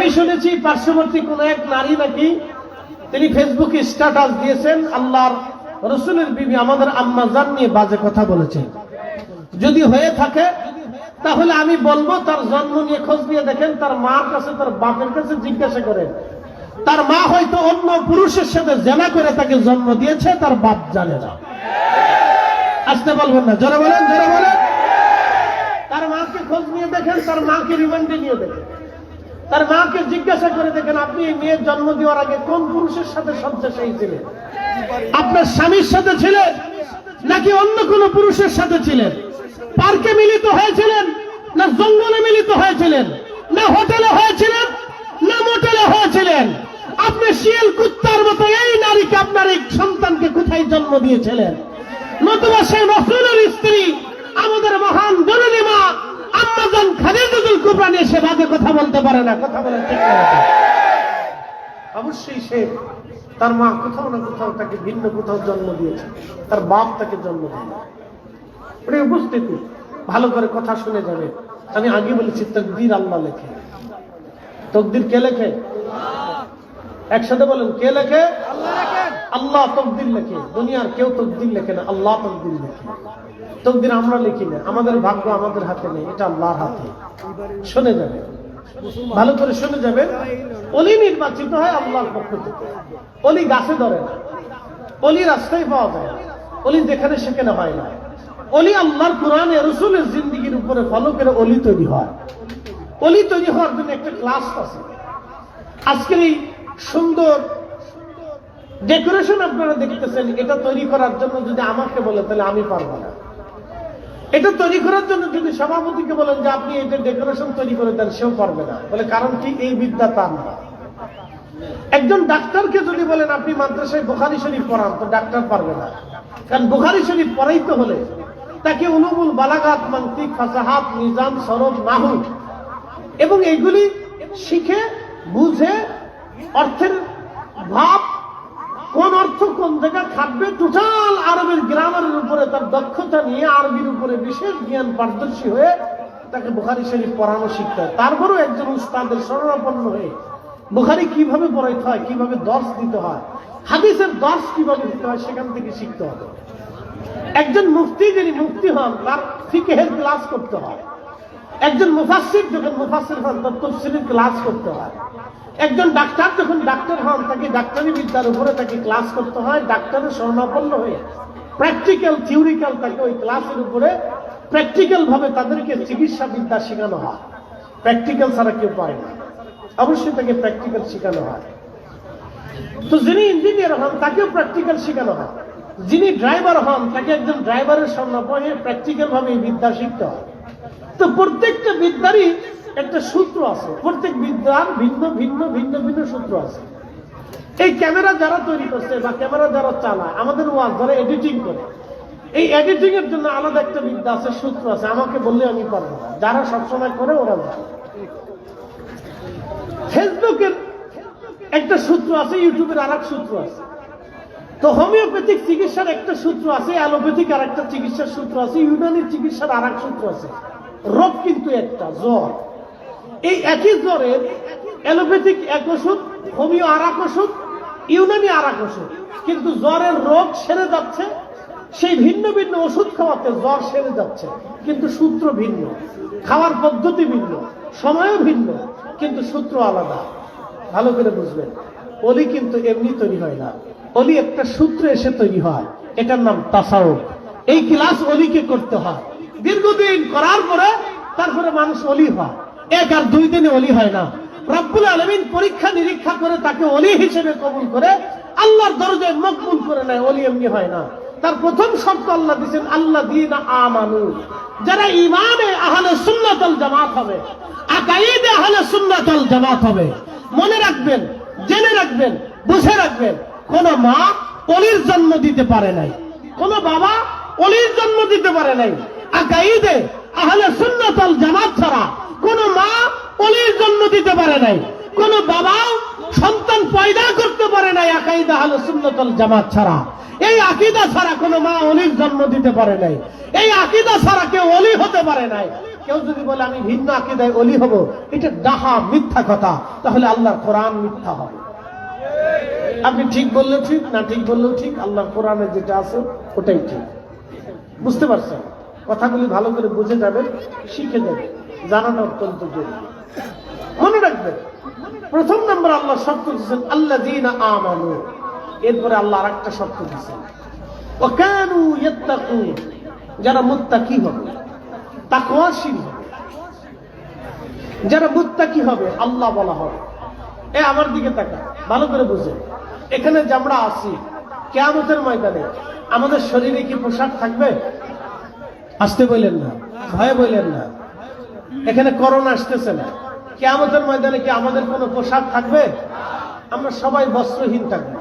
আমি শুনেছি পার্শ্ববর্তী কোন এক নারী নাকি তিনি ফেসবুকে স্ট্যাটাস দিয়েছেন আল্লাহর রসুলের বিবি আমাদের আম্মা জান নিয়ে বাজে কথা বলেছেন। যদি হয়ে থাকে তাহলে আমি বলবো তার জন্ম নিয়ে খোঁজ নিয়ে দেখেন, তার মার কাছে তার বাপের কাছে জিজ্ঞাসা করেন। তার মা হয়তো অন্য পুরুষের সাথে জেনা করে তাকে জন্ম দিয়েছে, তার বাপ জানে না। আসতে বলবেন না, জোরে বলেন, জোরে বলেন। তার মাকে খোঁজ নিয়ে দেখেন, তার মাকে রিমান্ডে নিয়ে দেখেন, তার মাকে জিজ্ঞাসা করে দেখেন আপনি এই মেয়ের জন্ম দেওয়ার আগে কোন পুরুষের সাথে শয্যাশায়ী ছিলেন? আপনার স্বামীর সাথে ছিলেন নাকি অন্য কোন পুরুষের সাথে ছিলেন? পার্কে মিলিত হয়েছিলেন না জঙ্গলে মিলিত হয়েছিলেন, না হোটেলে হয়েছিলেন না মোটেলে হয়েছিলেন? আপনি শিয়াল কুত্তার মতো এই নারীকে আপনার এই সন্তানকে কোথায় জন্ম দিয়েছিলেন? নতুবা সেই রাসূলের স্ত্রী আমাদের মহান জননী মা আম্মা জান খাদিজাতুল কুবরা নিয়ে সে বাজে কথা বলতে পারে না। কথা বলেন ঠিক না? অবশ্যই সে তার মা কোথাও না কোথাও তাকে ভিন্ন কোথাও জন্ম দিয়েছে, তার বাপ তাকে জন্ম দিয়েছে। ওটা উপস্থিতি ভালো করে কথা শুনে যাবে। আমি আগে বলেছি তাকদীর আল্লাহ লেখে। তাকদীর কে লেখে? একসাথে বলেন, কে লেখে? আল্লাহ তাকদীর লেখে। দুনিয়ার কেউ তাকদীর লেখে না, আল্লাহ তাকদীর লেখে। তাকদীর আমরা লিখি না, আমাদের ভাগ্য আমাদের হাতে নেই, এটা আল্লাহর হাতে। শুনে যাবে, ভালো করে শুনে যাবে। অলি নির্বাচিত হয় আল্লাহর পক্ষ থেকে। অলি গাছে ধরে না, অলি রাস্তায় পাওয়া যায় না, অলি যেখানে সেখানে হয় না। অলি আল্লাহর কোরআনে রাসূলের জিন্দেগির উপরে ফলো করে অলি তৈরি হয়। অলি তৈরি হওয়ার জন্য একটা ক্লাস আছে। আজকের এই সুন্দর ডেকোরেশন আপনারা দেখতেছেন, এটা তৈরি করার জন্য যদি আমাকে বলে তাহলে আমি পারবো না। এটা তৈরি করার জন্য যদি সভাপতিকে বলেন যে আপনি এটা ডেকোরেশন তৈরি করে দেন, সেও পারবে না। বলে কারণ কি? এই বিদ্যা তার না। একজন ডাক্তারকে যদি বলেন আপনি মাদ্রাসায় বুখারী শরীফ পড়ান, তো ডাক্তার পারবে না। কারণ বুখারী শরীফ পড়াইতে হলে তাকে উলুমুল বালাগাত, মানতিক, ফাসাহাত, নিজাম, সরব, নাহু এবং এইগুলি শিখে বুঝে অর্থের ভাব, কোন অর্থ কোন জায়গায় থাকবে, টোটাল আরবের গ্রামারের উপরে তার দক্ষতা নিয়ে আরবির উপরে বিশেষ জ্ঞান পারদর্শী হয়ে তাকে বুখারী শরীফ পড়ানো শিখতে হয়। তারপরেও একজন উস্তাদের শরণাপন্ন হয়ে বুখারী কিভাবে পড়াইতে হয়, কিভাবে দর্শ দিতে হয়, হাদিসের দর্শ কিভাবে দিতে হয়, সেখান থেকে শিখতে হবে। একজন মুফতি যিনি মুফতি হন তার ফিকহের ক্লাস করতে হয়। একজন মুফাসসির যখন মুফাসসির হন তার তাফসীরের ক্লাস করতে হয়। একজন ডাক্তার যখন ডাক্তার হন তাকে ডাক্তারি বিদ্যার উপরে তাকে ক্লাস করতে হয়। ডাক্তারের শরণাপন্ন হয়ে প্র্যাকটিক্যাল থিওরিক্যাল তাকে ওই ক্লাসের উপরে প্র্যাকটিক্যাল ভাবে তাদেরকে চিকিৎসা বিদ্যা শেখানো হয়। প্র্যাকটিক্যাল ছাড়া কেউ পায় না, অবশ্যই তাকে প্র্যাকটিক্যাল শেখানো হয়। তো যিনি ইঞ্জিনিয়ার হন তাকেও প্র্যাকটিক্যাল শেখানো হয়। যিনি ড্রাইভার হন তাকে একজন ড্রাইভারের শরণাপন্ন প্র্যাকটিক্যাল ভাবে এই বিদ্যা শিখতে হয়। তো প্রত্যেকটা বিদ্যারই একটা সূত্র আছে, প্রত্যেক বিদ্যার ভিন্ন ভিন্ন ভিন্ন ভিন্ন সূত্র আছে। এই ক্যামেরা যারা তৈরি করছে বা ক্যামেরা যারা চালায়, আমাদের ওয়াজ যারা এডিটিং করে, এই এডিটিং এর জন্য আলাদা একটা বিদ্যা আছে, সূত্র আছে। আমাকে বললে আমি পারবো না, যারা সবসময় করে ওরা যায়। ফেসবুকের একটা সূত্র আছে, ইউটিউবের আর এক সূত্র আছে। তো হোমিওপ্যাথিক চিকিৎসার একটা সূত্র আছে, অ্যালোপ্যাথিক আর একটা চিকিৎসার সূত্র আছে, ইউনানি চিকিৎসার আর এক সূত্র আছে। রোগ কিন্তু একটা, জ্বর। এই একই জ্বরের অ্যালোপ্যাথিক এক ওষুধ, হোমিও আর এক ওষুধ, ইউনানি আর এক ওষুধ, কিন্তু জ্বরের রোগ সেরে যাচ্ছে। সেই ভিন্ন ভিন্ন ওষুধ খাওয়াতে জ্বর সেরে যাচ্ছে, কিন্তু সূত্র ভিন্ন, খাওয়ার পদ্ধতি ভিন্ন, সময়ও ভিন্ন, কিন্তু সূত্র আলাদা। ভালো করে বুঝবেন, অলি কিন্তু এমনি তৈরি হয় না, অলি একটা সূত্রে এসে তৈরি হয়। এটার নাম তাসাউফ। এই ক্লাস অলিকে করতে হয়, দীর্ঘদিন করার পরে তারপরে মানুষ অলি হয়। এক আর দুই দিনে অলি হয় না। রব্বুল আলামিন পরীক্ষা নিরীক্ষা করে তাকে অলি হিসেবে কবুল করে আল্লাহর দরজায় মকবুল করে নেয়। অলি এমনি হয় না। তার প্রথম শর্ত আল্লাহ দিয়েছেন আল্লাযীনা আমানু, যারা ঈমানে আহলে সুন্নাত ওয়াল জামাত হবে, আকাইদে আহলে সুন্নাত ওয়াল জামাত হবে। মনে রাখবেন, জেনে রাখবেন, বুঝে রাখবেন, কোন মা অলির জন্ম দিতে পারে নাই, কোন বাবা অলির জন্ম দিতে পারে নাই। আকাইদে আহলে সুন্নাত ওয়াল জামাত ছাড়া কোন মা অলির জন্ম দিতে পারে নাই, কোন বাবাও সন্তান পয়দা করতে পারে নাই আকাইদে আহলে সুন্নাত ওয়াল জামাত ছাড়া। এই আকীদা ছাড়া কোন মা অলির জন্ম দিতে পারে নাই। এই আকীদা ছাড়া কেউ অলি হতে পারে নাই। কেউ যদি বলে আমি ভিন্ন আকীদায় ওলি হব, এটা ডাহা মিথ্যা কথা, তাহলে আল্লাহর কোরআন মিথ্যা হবে। আপনি ঠিক বললে ঠিক, না ঠিক বললেও ঠিক, আল্লাহর কোরআনে যেটা আছে ওটাই ঠিক। বুঝতে পারছেন? কথাগুলি ভালো করে বুঝে যাবে, শিখে যাবে, জানানো অত্যন্ত জরুরি। মনে রাখবেন, প্রথম নম্বর আল্লাহ শর্ত দিচ্ছেন আল্লাযীনা আমানু, এরপরে আল্লাহ আরেকটা শর্ত দিচ্ছেন ওয়া কানু ইয়াত্তাকুন, যারা মুত্তাকি হবে, তাকওয়াশীল হবে, যারা মুত্তাকি হবে আল্লাহ বলা হবে। আমার দিকে তাকা, ভালো করে বুঝেন। এখানে যে আমরা আছি কিয়ামতের ময়দানে, আমাদের শরীরে কি পোশাক থাকবে? আসতে বললেন না, ভয়ে বললেন না। এখানে করোনা আসতেছে না, কিয়ামতের ময়দানে কি আমাদের কোনো পোশাক থাকবে? আমরা সবাই বস্ত্রহীন থাকবো।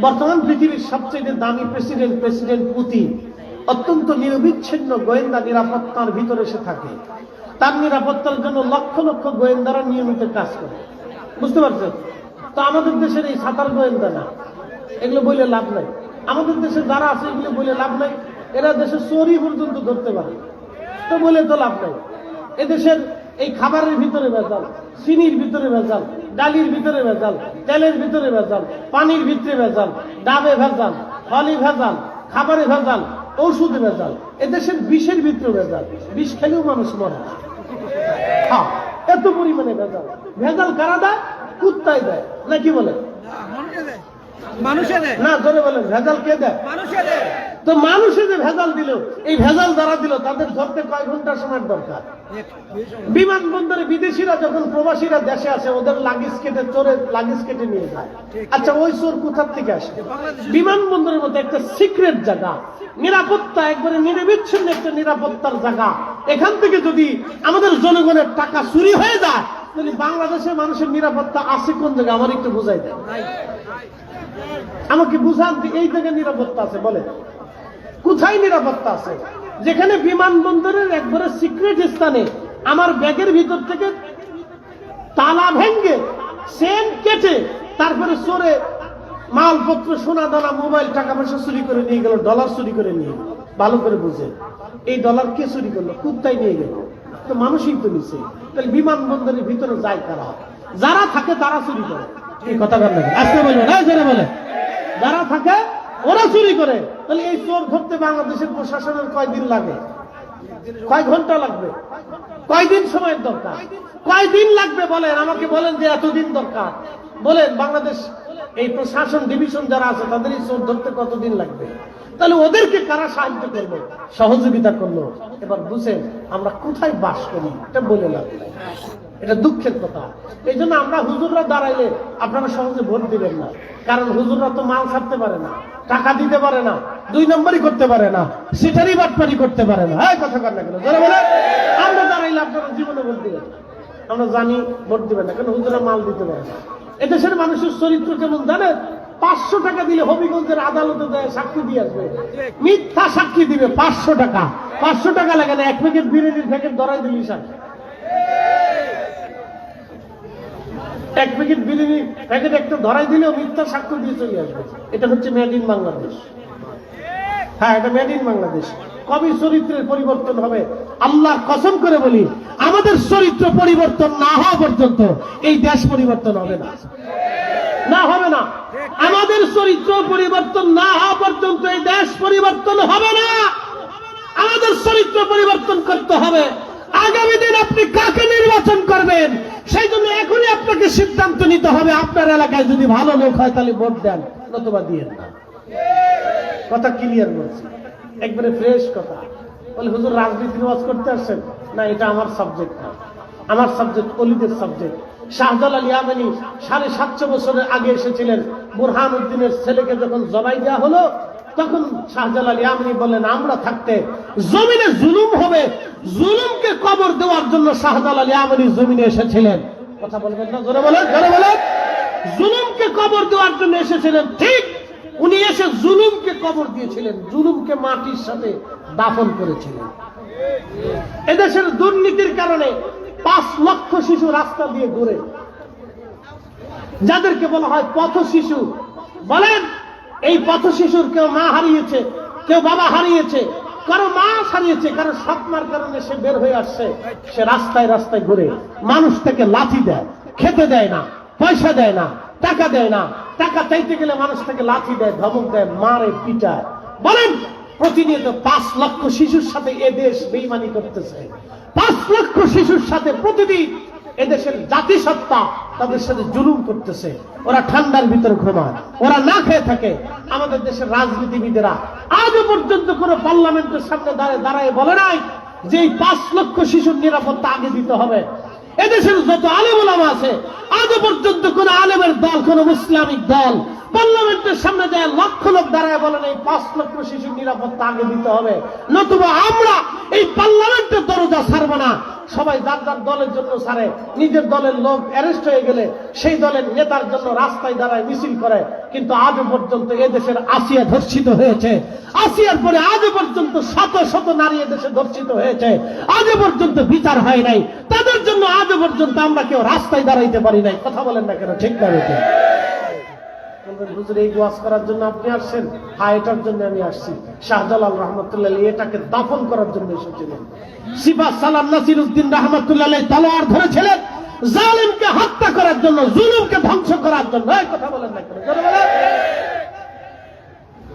বর্তমান পৃথিবীর সবচেয়ে দামি প্রেসিডেন্ট পুতিন অত্যন্ত নিরবিচ্ছিন্ন গোয়েন্দা নিরাপত্তার ভিতরে সে থাকে। তার নিরাপত্তার জন্য লক্ষ লক্ষ গোয়েন্দারা নিয়মিত কাজ করে। বুঝতে পারছেন? তো আমাদের দেশের এই সাতার গোয়েন্দা না, এগুলো বলে লাভ নাই। আমাদের দেশে যারা আছে এগুলো বলে লাভ নাই, এরা দেশের চোরই পর্যন্ত ধরতে পারে, তো বলে তো লাভ নাই। এদেশের এই খাবারের ভিতরে ভেজাল, চিনির ভিতরে ভেজাল, ডালির ভিতরে ভেজাল, তেলের ভিতরে ভেজাল, পানির ভিতরে ভেজাল, ডাবে ভেজাল, ফলে ভেজাল, খাবারে ভেজাল, ঔষধে ভেজাল, এদেশের বিষের ভিতরে ভেজাল, বিষ খেলেও মানুষ মরে না। হ্যাঁ, এত পরিমাণে ভেজাল। ভেজাল কারা দেয়? কুত্তাই দেয়, নাকি বলে? না, ধরে বলেন ভেজাল কে দেয়? তো মানুষে যে ভেজাল দিল, এই ভেজাল যারা দিল তাদের ধরতে কয় ঘন্টা সময় দরকার? বিমানবন্দরে বিদেশিরা যখন প্রবাসীরা দেশে আসে, ওদের লাগেজ কেটে, চোরে লাগেজ কেটে নিয়ে যায়। আচ্ছা, ওই চোর কোথার থেকে আসে? বিমানবন্দরের মধ্যে একটা সিক্রেট জায়গা, নিরাপত্তা একবারে নিরবিচ্ছিন্ন একটা নিরাপত্তার জায়গা, এখান থেকে যদি আমাদের জনগণের টাকা চুরি হয়ে যায়, তাহলে বাংলাদেশের মানুষের নিরাপত্তা আছে কোন জায়গায়? আমার একটু বুঝাই দেয়, আমাকে বুঝান যে এই জায়গায় নিরাপত্তা আছে। বলে কোথায় নিরাপত্তা আছে? যেখানে বিমানবন্দরের একবারে সিক্রেট স্থানে আমার ব্যাগের ভিতর থেকে তালা ভেঙ্গে চেন কেটে তারপরে চোরে মালপত্র, সোনা দানা, মোবাইল, টাকা পয়সা চুরি করে নিয়ে গেল, ডলার চুরি করে নিয়ে গেল। ভালো করে বুঝে, এই ডলার কে চুরি করলো? কুত্তাই নিয়ে গেল, তো মানুষই তো নিছে। তাহলে বিমানবন্দরের ভিতরে যায় কারা? যারা থাকে তারা চুরি করে। এই কথা বলবেন, আসতে বলবেন, যারা বলে যারা থাকে ওরা চুরি করে। তাহলে এই চোর ধরতে বাংলাদেশের প্রশাসনের কয়দিন লাগে? কয় ঘন্টা লাগবে? কয়দিন সময়ের দরকার? কয়দিন লাগবে বলেন? আমাকে বলেন যে এতদিন দরকার। বলেন বাংলাদেশ এই প্রশাসন ডিভিশন যারা আছে তাদের এই চোর ধরতে কতদিন লাগবে? তাহলে ওদেরকে কারা সাহায্য করলো, সহযোগিতা করলো? এবার বুঝেন আমরা কোথায় বাস করি, এটা বলে লাগবে। এটা দুঃখের কথা। এই জন্য আমরা হুজুররা দাঁড়াইলে আপনারা সহজে ভোট দিবেন না, কারণ হুজুররা তো মাল ছাড়তে পারে না, টাকা দিতে পারে না, 2 নম্বরই করতে পারে না, সেটারই বাটপারি করতে পারে না। হ্যাঁ, কথা কর না কেন? যারা বলে আমরা দাঁড়াইলে আপনারা জীবনে ভোট দিবেন, আমরা জানি ভোট দিবেন না, কারণ হুজুররা মাল দিতে পারে না। এদেশের মানুষের চরিত্র কেমন জানেন? 500 টাকা দিলে হবিগঞ্জের আদালতে দেয় সাক্ষী দিয়ে আসবে, মিথ্যা সাক্ষী দিবে। 500 টাকা, 500 টাকা লাগে না, 1 প্যাকেট বিরিয়ানির প্যাকেট ধরাই দিলি সাক্ষী। 1 প্যাকেট বিরিয়ানির প্যাকেট একটা ধরাই দিলেও মিথ্যা সাক্ষ্য দিয়ে চলে আসবে। এটা হচ্ছে মেড ইন বাংলাদেশ। হ্যাঁ, এটা মেড ইন বাংলাদেশ। কবে চরিত্রের পরিবর্তন হবে? আল্লাহর কসম করে বলি, আমাদের চরিত্র পরিবর্তন না হওয়া পর্যন্ত এই দেশ পরিবর্তন হবে না, না হবে না। আমাদের চরিত্র পরিবর্তন না হওয়া পর্যন্ত এই দেশ পরিবর্তন হবে না। আমাদের চরিত্র পরিবর্তন করতে হবে। আগামী দিন আপনি কাকে নির্বাচন করবেন, সেই জন্য এখনই আপনাকে সিদ্ধান্ত নিতে হবে। আপনার এলাকায় যদি ভালো লোক হয় তাহলে ভোট দেন, নতুবা দিয়েন না। কথা ক্লিয়ার বলছি, একবারে ফ্রেশ কথা। বলে হুজুর রাজনীতির ওয়াজ করতে আসছেন? না, এটা আমার সাবজেক্ট না। আমার সাবজেক্ট অলিদের সাবজেক্ট। শাহজালাল ইয়ামানি 750 বছরের আগে এসেছিলেন। বুরহান উদ্দিনের ছেলেকে যখন জবাই দেওয়া হলো, তখন শাহজালাল ইয়ামানি বলেন আমরা থাকতে জমিনে জুলুম হবে, জুলুমকে কবর দেওয়ার জন্য শাহজালাল ইয়ামানি জমিনে এসেছিলেন। কথা বলবেন না? জোরে বলেন, জোরে বলেন। জুলুমকে কবর দেওয়ার জন্য এসেছিলেন, ঠিক। উনি এসে জুলুমকে কবর দিয়েছিলেন, জুলুমকে মাটির সাথে দাফন করেছিলেন। এদেশের দুর্নীতির কারণে 5 লক্ষ শিশু রাস্তা দিয়ে ঘুরে, যাদেরকে বলা হয় পথ শিশু। বলেন এই পথ শিশুর কেউ মা হারিয়েছে, কেউ বাবা হারিয়েছে, কারো মা হারিয়েছে, কারো স্বপ্নার কারণে সে বের হয়ে আসছে, সে রাস্তায় রাস্তায় ঘুরে মানুষ থেকে লাথি দেয়, খেতে দেয় না, পয়সা দেয় না, টাকা দেয় না, টাকা চাইতে গেলে মানুষ থেকে লাথি দেয়, ধমক দেয়, মারে, পিটায়। বলেন প্রতিনিয়ত 5 লক্ষ শিশুর সাথে এ দেশ বেইমানি করতেছে। 5 লক্ষ শিশুর সাথে প্রতিদিন এদেশের জাতিসত্তা তাদের সাথে জুলুম করতেছে। ওরা ঠান্ডার ভিতরে ঘুমায়, ওরা না খেয়ে থাকে। আমাদের দেশের রাজনীতিবিদেরা আজও পর্যন্ত কোনো পার্লামেন্টের সামনে দাঁড়ায় বলে নাই যে এই 5 লক্ষ শিশুর নিরাপত্তা আগে দিতে হবে। এদেশের যত আলেম ওলামা আছে আজও পর্যন্ত কোন আলেমের দল, কোন ইসলামিক দল পার্লামেন্টের সামনে যায় লক্ষ লোক দাঁড়ায় বলেন এই 5 লক্ষ শিশুর নিরাপত্তা আগে দিতে হবে, নতুবা আমরা এই পার্লামেন্টের দরজা ছাড়বো না। সবাই যার যার দলের জন্য ছাড়ে, নিজের দলের লোক অ্যারেস্ট হয়ে গেলে সেই দলের নেতার জন্য রাস্তায় দাঁড়ায় মিছিল করে। কিন্তু আজও পর্যন্ত এদেশের আসিয়া ধর্ষিত হয়েছে, আসিয়ার পরে আজও পর্যন্ত শত শত নারী এদেশে ধর্ষিত হয়েছে, আজও পর্যন্ত বিচার হয় নাই। তাদের জন্য আজও পর্যন্ত আমরা কেউ রাস্তায় দাঁড়াইতে পারি নাই। কথা বলেন না কেন? ঠিক না বেঠিক? হুজুর এই ওয়াজ করার জন্য আপনি আসছেন? হ্যাঁ, এটার জন্য আমি আসছি। শাহজালাল রহমতুল্লাহ এটাকে দাফন করার জন্য এসেছিলেন। সিফা সালাম নাসিরউদ্দিন রহমতুল্লাহ তলোয়ার ধরেছিলেন জালিমকে হত্যা করার জন্য, জুলুমকে ধ্বংস করার জন্য। এই কথা বলেন না কেন?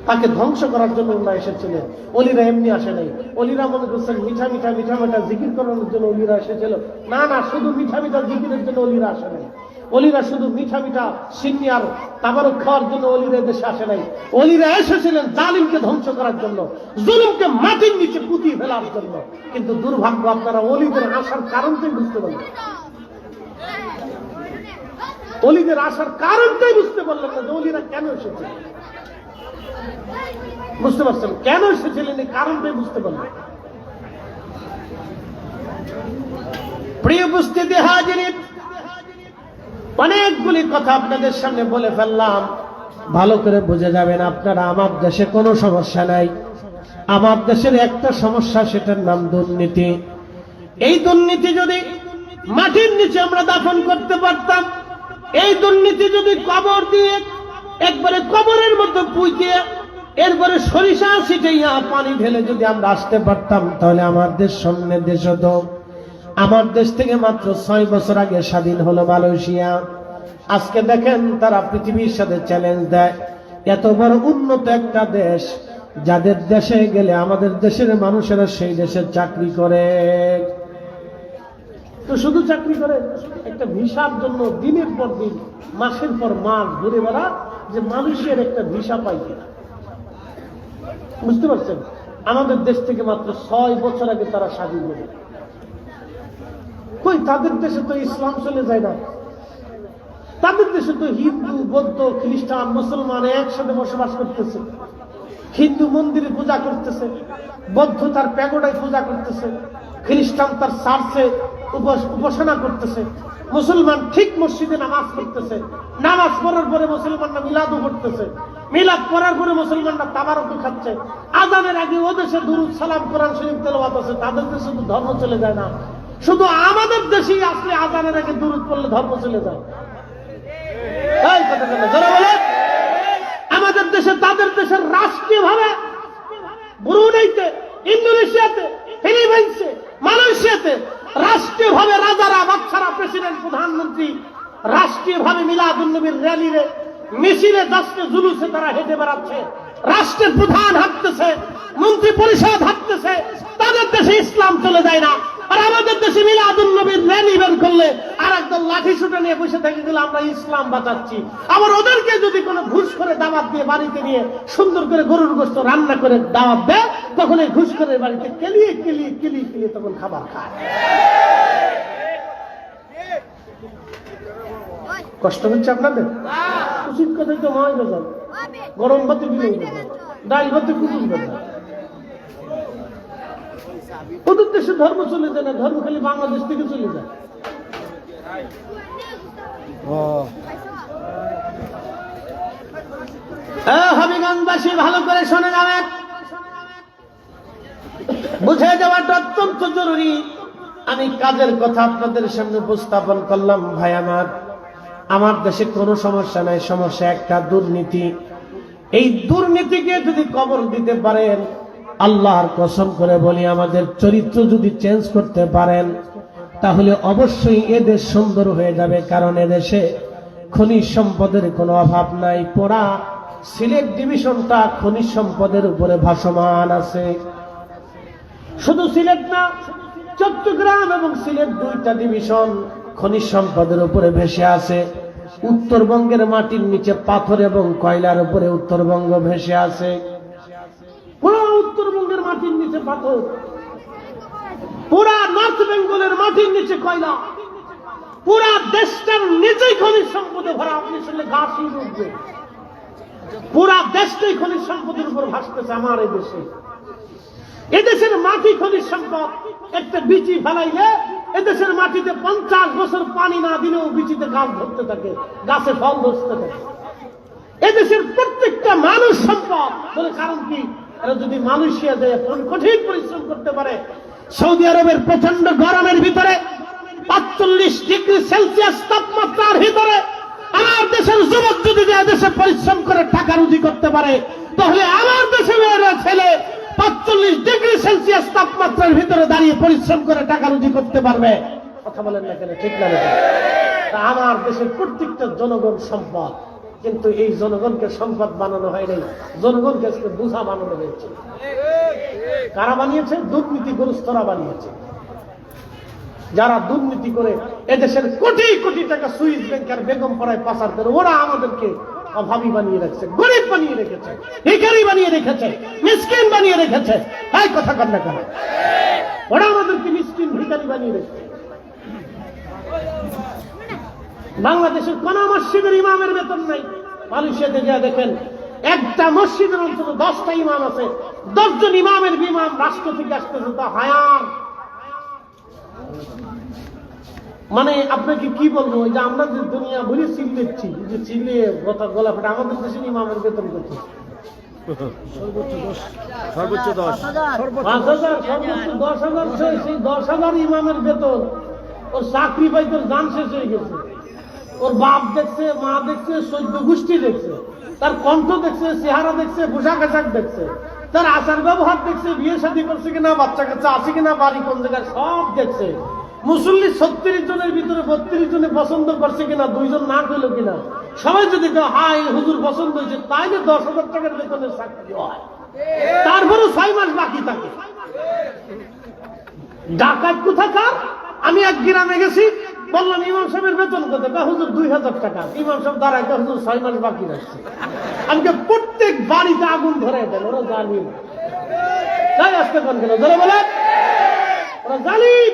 তাকে ধ্বংস করার জন্য ওনারা এসেছিলেন। অলিরা এমনি আসে নাই। অলিরা মনে করছেন মিঠা মিঠা মিঠা মিঠা জিকির করানোর জন্য অলিরা এসেছিল। না না, শুধু মিঠা মিঠা জিকিরের জন্য অলিরা আসে নাই। অলিরা শুধু মিঠা মিঠা সিন্নি আর তাবারক খাওয়ার জন্য অলিরা দেশে আসে নাই। অলিরা এসেছিলেন জালিমকে ধ্বংস করার জন্য, জুলুমকে মাটির নিচে পুঁতিয়ে ফেলার জন্য। কিন্তু দুর্ভাগ্য, আপনারা অলিদের আসার কারণটাই বুঝতে পারলেন। অলিদের আসার কারণটাই বুঝতে পারলেন না যে অলিরা কেন এসেছে। বুঝতে পারছেন কেন এসেছিলেন? এই কারণটাই বুঝতে পারলেন। প্রিয় উপস্থিতি হাজিরিন, অনেকগুলি কথা আপনাদের সামনে বলে ফেললাম, ভালো করে বুঝে যাবেন আপনারা। আমার দেশে কোনো সমস্যা নাই, আমার দেশের একটা সমস্যা, সেটার নাম দুর্নীতি। এই দুর্নীতি যদি মাটির নিচে আমরা দাফন করতে পারতাম, এই দুর্নীতি যদি কবর দিয়ে একবারে কবরের মধ্যে পুঁতে এরপরে সরিষা ছিটাইয়া পানি ঢেলে যদি আমরা আসতে পারতাম, তাহলে আমার দেশ সামনে দেশ হতো। আমার দেশ থেকে মাত্র 6 বছর আগে স্বাধীন হলো মালয়েশিয়া। আজকে দেখেন তারা পৃথিবীর সাথে চ্যালেঞ্জ দেয়। এত বড় উন্নত একটা দেশ, যাদের দেশে গেলে আমাদের দেশের মানুষেরা সেই দেশে চাকরি করে। তো শুধু চাকরি করে, একটা ভিসার জন্য দিনের পর দিন, মাসের পর মাস ঘুরে বেড়া যে মানুষের একটা ভিসা পাই কিনা। বুঝতে পারছেন? আমাদের দেশ থেকে মাত্র 6 বছর আগে তারা স্বাধীন হলো। কই, তাদের দেশে তো ইসলাম চলে যায় না। তাদের দেশে তো হিন্দু, বৌদ্ধ, খ্রিস্টান, মুসলমান একসাথে বসবাস করতেছে। হিন্দু মন্দিরে পূজা করতেছে, বৌদ্ধ তার প্যাগোডায় পূজা করতেছে, খ্রিস্টান তার চার্চে উপাসনা করতেছে, মুসলমান ঠিক মসজিদে নামাজ পড়তেছে, নামাজ পড়ার পরে মুসলমানরা মিলাদও পড়তেছে, মিলাদ পড়ার পরে মুসলমানরা তাবারকও খাচ্ছে, আজানের আগে ও দেশে দুরূদ সালাম কোরআন শরীফ তেলাওয়াত আছে। তাদের দেশে তো ধর্ম চলে যায় না, শুধু আমাদের দেশেই আসলে আজানের আগে দুরূদ পড়লে ধর্ম চলে যায়। এই কথা কেন যারা বলে আমাদের দেশে, তাদের দেশের রাষ্ট্রীয়ভাবে ব্রুনেইতে, ইন্দোনেশিয়াতে, ফিলিপাইন্সে, মালয়েশিয়াতে রাষ্ট্রীয়ভাবে রাজারা, বাচ্চারা, প্রেসিডেন্ট, প্রধানমন্ত্রী রাষ্ট্রীয়ভাবে মিলাদুন নবীর র্যালিতে, মিছিলে, দাস্তে, জুলুসে তারা হেঁটে বেড়াচ্ছে। রাষ্ট্রের প্রধান হাঁটতেছে, মন্ত্রী পরিষদ হাঁটতেছে। তাদের দেশে ইসলাম চলে যায় না। আর আমাদের দেশে মিলাদুন নবীর র্যালি বের করলে আর একদল লাঠি ছুটে নিয়ে বসে থেকে গেলে আমরা ইসলাম বাঁচাচ্ছি। আবার ওদেরকে যদি কোনো ঘুষ করে দাওয়াত দিয়ে বাড়িতে নিয়ে সুন্দর করে গরুর গোশত রান্না করে দাওয়াত দেয়, তখন এই ঘুষ করে বাড়িতে কেলিয়ে কেলিয়ে কেলিয়ে কেলিয়ে তখন খাবার খায়। কষ্ট হচ্ছে আপনাদের? উচিত কথাই তো নয় বাজার। গরম ভাতে বিলেই বাজার, ডাল ভাতে কুকুর বাজার। ওদের দেশে ধর্ম চলে যায় না, ধর্ম খালি বাংলাদেশ থেকে চলে যায়। হবিগঞ্জবাসী ভালো করে শুনে যাবেন, বুঝে যাওয়াটা অত্যন্ত জরুরি। আমি কাজের কথা আপনাদের সামনে উপস্থাপন করলাম। ভাই আমার দেশে কোনো সমস্যা নাই, সমস্যা একটা দুর্নীতি। এই দুর্নীতিকে যদি কবর দিতে পারেন, আল্লাহর কসম করে বলি, আমাদের চরিত্র যদি চেঞ্জ করতে পারেন তাহলে অবশ্যই এদেশ সুন্দর হয়ে যাবে। কারণ এদেশে খনিজ সম্পদের কোনো অভাব নাই। পুরা সিলেট ডিভিশনটা খনিজ সম্পদের উপরে ভাসমান আছে। শুধু সিলেট না, চট্টগ্রাম এবং সিলেট দুইটা ডিভিশন খনিজ সম্পদের উপরে ভেসে আছে। উত্তরবঙ্গের মাটির নিচে পাথর এবং কয়লার উপরে উত্তরবঙ্গ ভেসে আছে। পুরো উত্তরবঙ্গের মাটির নিচে পাথর, পুরা নর্থ বেঙ্গলের মাটির নিচে কয়লা, পুরা দেশটার নিচেই খনিজ সম্পদে ভরা। আপনি শুনলে গা শিউরে উঠবে। পুরা দেশটাই খনিজ সম্পদের উপর ভাসতেছে। আমার এই দেশে, এদেশের মাটি খনিজ সম্পদ। একটা বিচি ফেলাইলে এদেশের মাটিতে 50 বছর পানি না দিলেও বিচিতে গাছ ধরতে থাকে, গাছে ফল ধরতে থাকে। এদেশের প্রত্যেকটা মানুষ সম্পদ বলে। কারণ কি? এরা যদি মালয়েশিয়া যায় কঠিন পরিশ্রম করতে পারে, সৌদি আরবের প্রচন্ড গরমের ভিতরে 45 ডিগ্রি সেলসিয়াস তাপমাত্রার ভিতরে আমার দেশের যুবক যদি দেশে পরিশ্রম করে টাকা রুজি করতে পারে, তাহলে আমার দেশে মেয়েরা ছেলে 45 ডিগ্রি সেলসিয়াস তাপমাত্রার ভিতরে দাঁড়িয়ে পরিশ্রম করে টাকা রুজি করতে পারবে। কথা বলেন না কেন? ঠিক না? আমার দেশের প্রত্যেকটা জনগণ সম্পদ, কিন্তু এই জনগণকে সম্পদ বানানো হয় নাই, জনগণকে বোঝা বানানো হয়েছে। কারা বানিয়েছে? দুর্নীতিগ্রস্তরা বানিয়েছে। যারা দুর্নীতি করে এদেশের কোটি কোটি টাকা সুইস ব্যাংক আর বেগম পাড়ায় পাচার করে, ওরা আমাদেরকে অভাবী বানিয়ে রেখেছে, গরিব বানিয়ে রেখেছে, ভিখারি বানিয়ে রেখেছে, মিসকিন বানিয়ে রেখেছে। তাই কথা কর না কেন? ওরা আমাদেরকে মিসকিন ভিখারি বানিয়ে রেখেছে। বাংলাদেশের কোন মসজিদের ইমামের বেতন নাই। মালয়েশিয়াতে যা দেখেন, একটা মসজিদের অন্তত 10টা ইমাম আছে। 10 জন ইমামের বিমাম রাষ্ট্র থেকে আসতেছে, তা হায়ার। মানে আপনাকে কি বলবো, ওই যে আমরা যে দুনিয়া বলি চিল্লেছি, যে চিল্লিয়ে গলা ফাটা, আমাদের দেশের ইমামের বেতন কত? সর্বোচ্চ 10 5,000, সর্বোচ্চ 10,000। সেই 10,000 ইমামের বেতন, ওর চাকরি পাইতে দাম শেষ হয়ে গেছে। ওর বাপ দেখছে, মা দেখছে, 14 গোষ্ঠী দেখছে, তার কণ্ঠ দেখছে, চেহারা দেখছে, পোশাক আশাক দেখছে, তার আচার ব্যবহার দেখছে, বিয়ে শাদী করছে কিনা, বাচ্চা কাচ্চা আছে কিনা, বাড়ি কোন জায়গায়, সব দেখছে। মুসল্লি 36 জনের ভিতরে 32 জনে পছন্দ করছে কিনা, 2 জন না করলো কিনা, সবাই যদি হাই হুজুর পছন্দ হয়েছে, তাইলে 10,000 টাকার বেতনের চাকরি হয়। তারপরে 6 মাস বাকি থাকে। ডাকাত কোথাকার? আমি এক গ্রামে গেছি, বললাম ইমাম সাহেবের বেতন কত? হুজুর 2,000 টাকা। ইমাম সাহেব দাঁড়ায়, হুজুর 6 মাস বাকি রাখছে। আমাকে প্রত্যেক বাড়িতে আগুন ধরে দেন, ওরা জালিম। তাই আসতে পারেন কেন? ধরে বলে ওরা জালিম।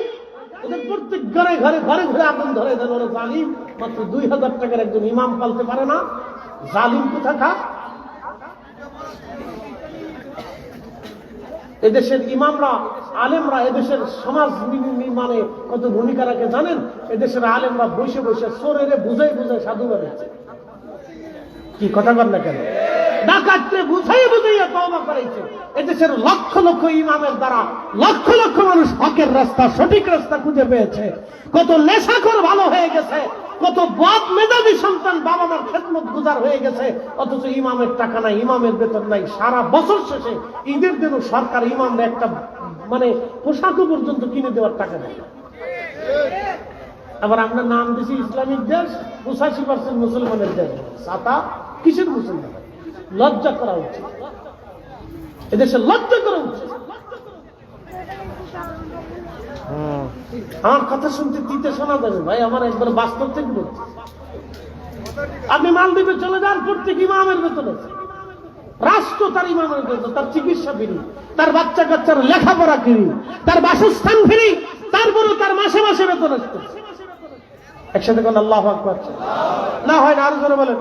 ওদের প্রত্যেক ঘরে ঘরে ঘরে ঘরে আগুন ধরে দেন, ওরা জালিম। মাত্র 2,000 টাকার একজন ইমাম পালতে পারে না, জালিম কোথাকার? এদেশের ইমামরা, আলেমরা এদেশের সমাজ নির্মাণে কত ভূমিকা রাখে জানেন? এদেশের আলেমরা বসে বসে চোরেরে বুঝাই বুঝাই সাধু বানাচ্ছে। কি কথা বল না কেন? ডাকাতকে বুঝাই বুঝাইয়া তওবা করাইছে। এদেশের লক্ষ লক্ষ ইমামের দ্বারা লক্ষ লক্ষ মানুষ হকের রাস্তা, সঠিক রাস্তা খুঁজে পেয়েছে। কত নেশাখোর ভালো হয়ে গেছে, কত বদ মেধাবী সন্তান বাবা মার খেদমত গুজার হয়ে গেছে। অথচ ইমামের টাকা নাই, ইমামের বেতন নাই। সারা বছর শেষে ঈদের দিনও সরকার ইমামরা একটা মানে পোশাকও পর্যন্ত কিনে দেওয়ার টাকা নেই। আবার আমরা নাম দিছি ইসলামিক দেশ, 85% মুসলমানের দেশ। সাতা কিসের মুসলমান? লজ্জা করা উচিত, এদেশে লজ্জা করা উচিত। আমার কথা শুনতে তিতে শোনা যাবে ভাই, আমার একবার বাস্তব থেকে বলছি। আপনি মালদ্বীপে চলে যান, প্রত্যেক ইমামের বেতন আছে। রাষ্ট্র তার ইমামের বেতন, তার চিকিৎসা ফ্রি, তার বাচ্চা কাচ্চার লেখাপড়া ফ্রি, তার বাসস্থান ফ্রি, তারপরেও তার মাসে মাসে বেতন আসছে। একসাথে কোন আল্লাহু আকবার না হয় না? আরো জোরে বলেন।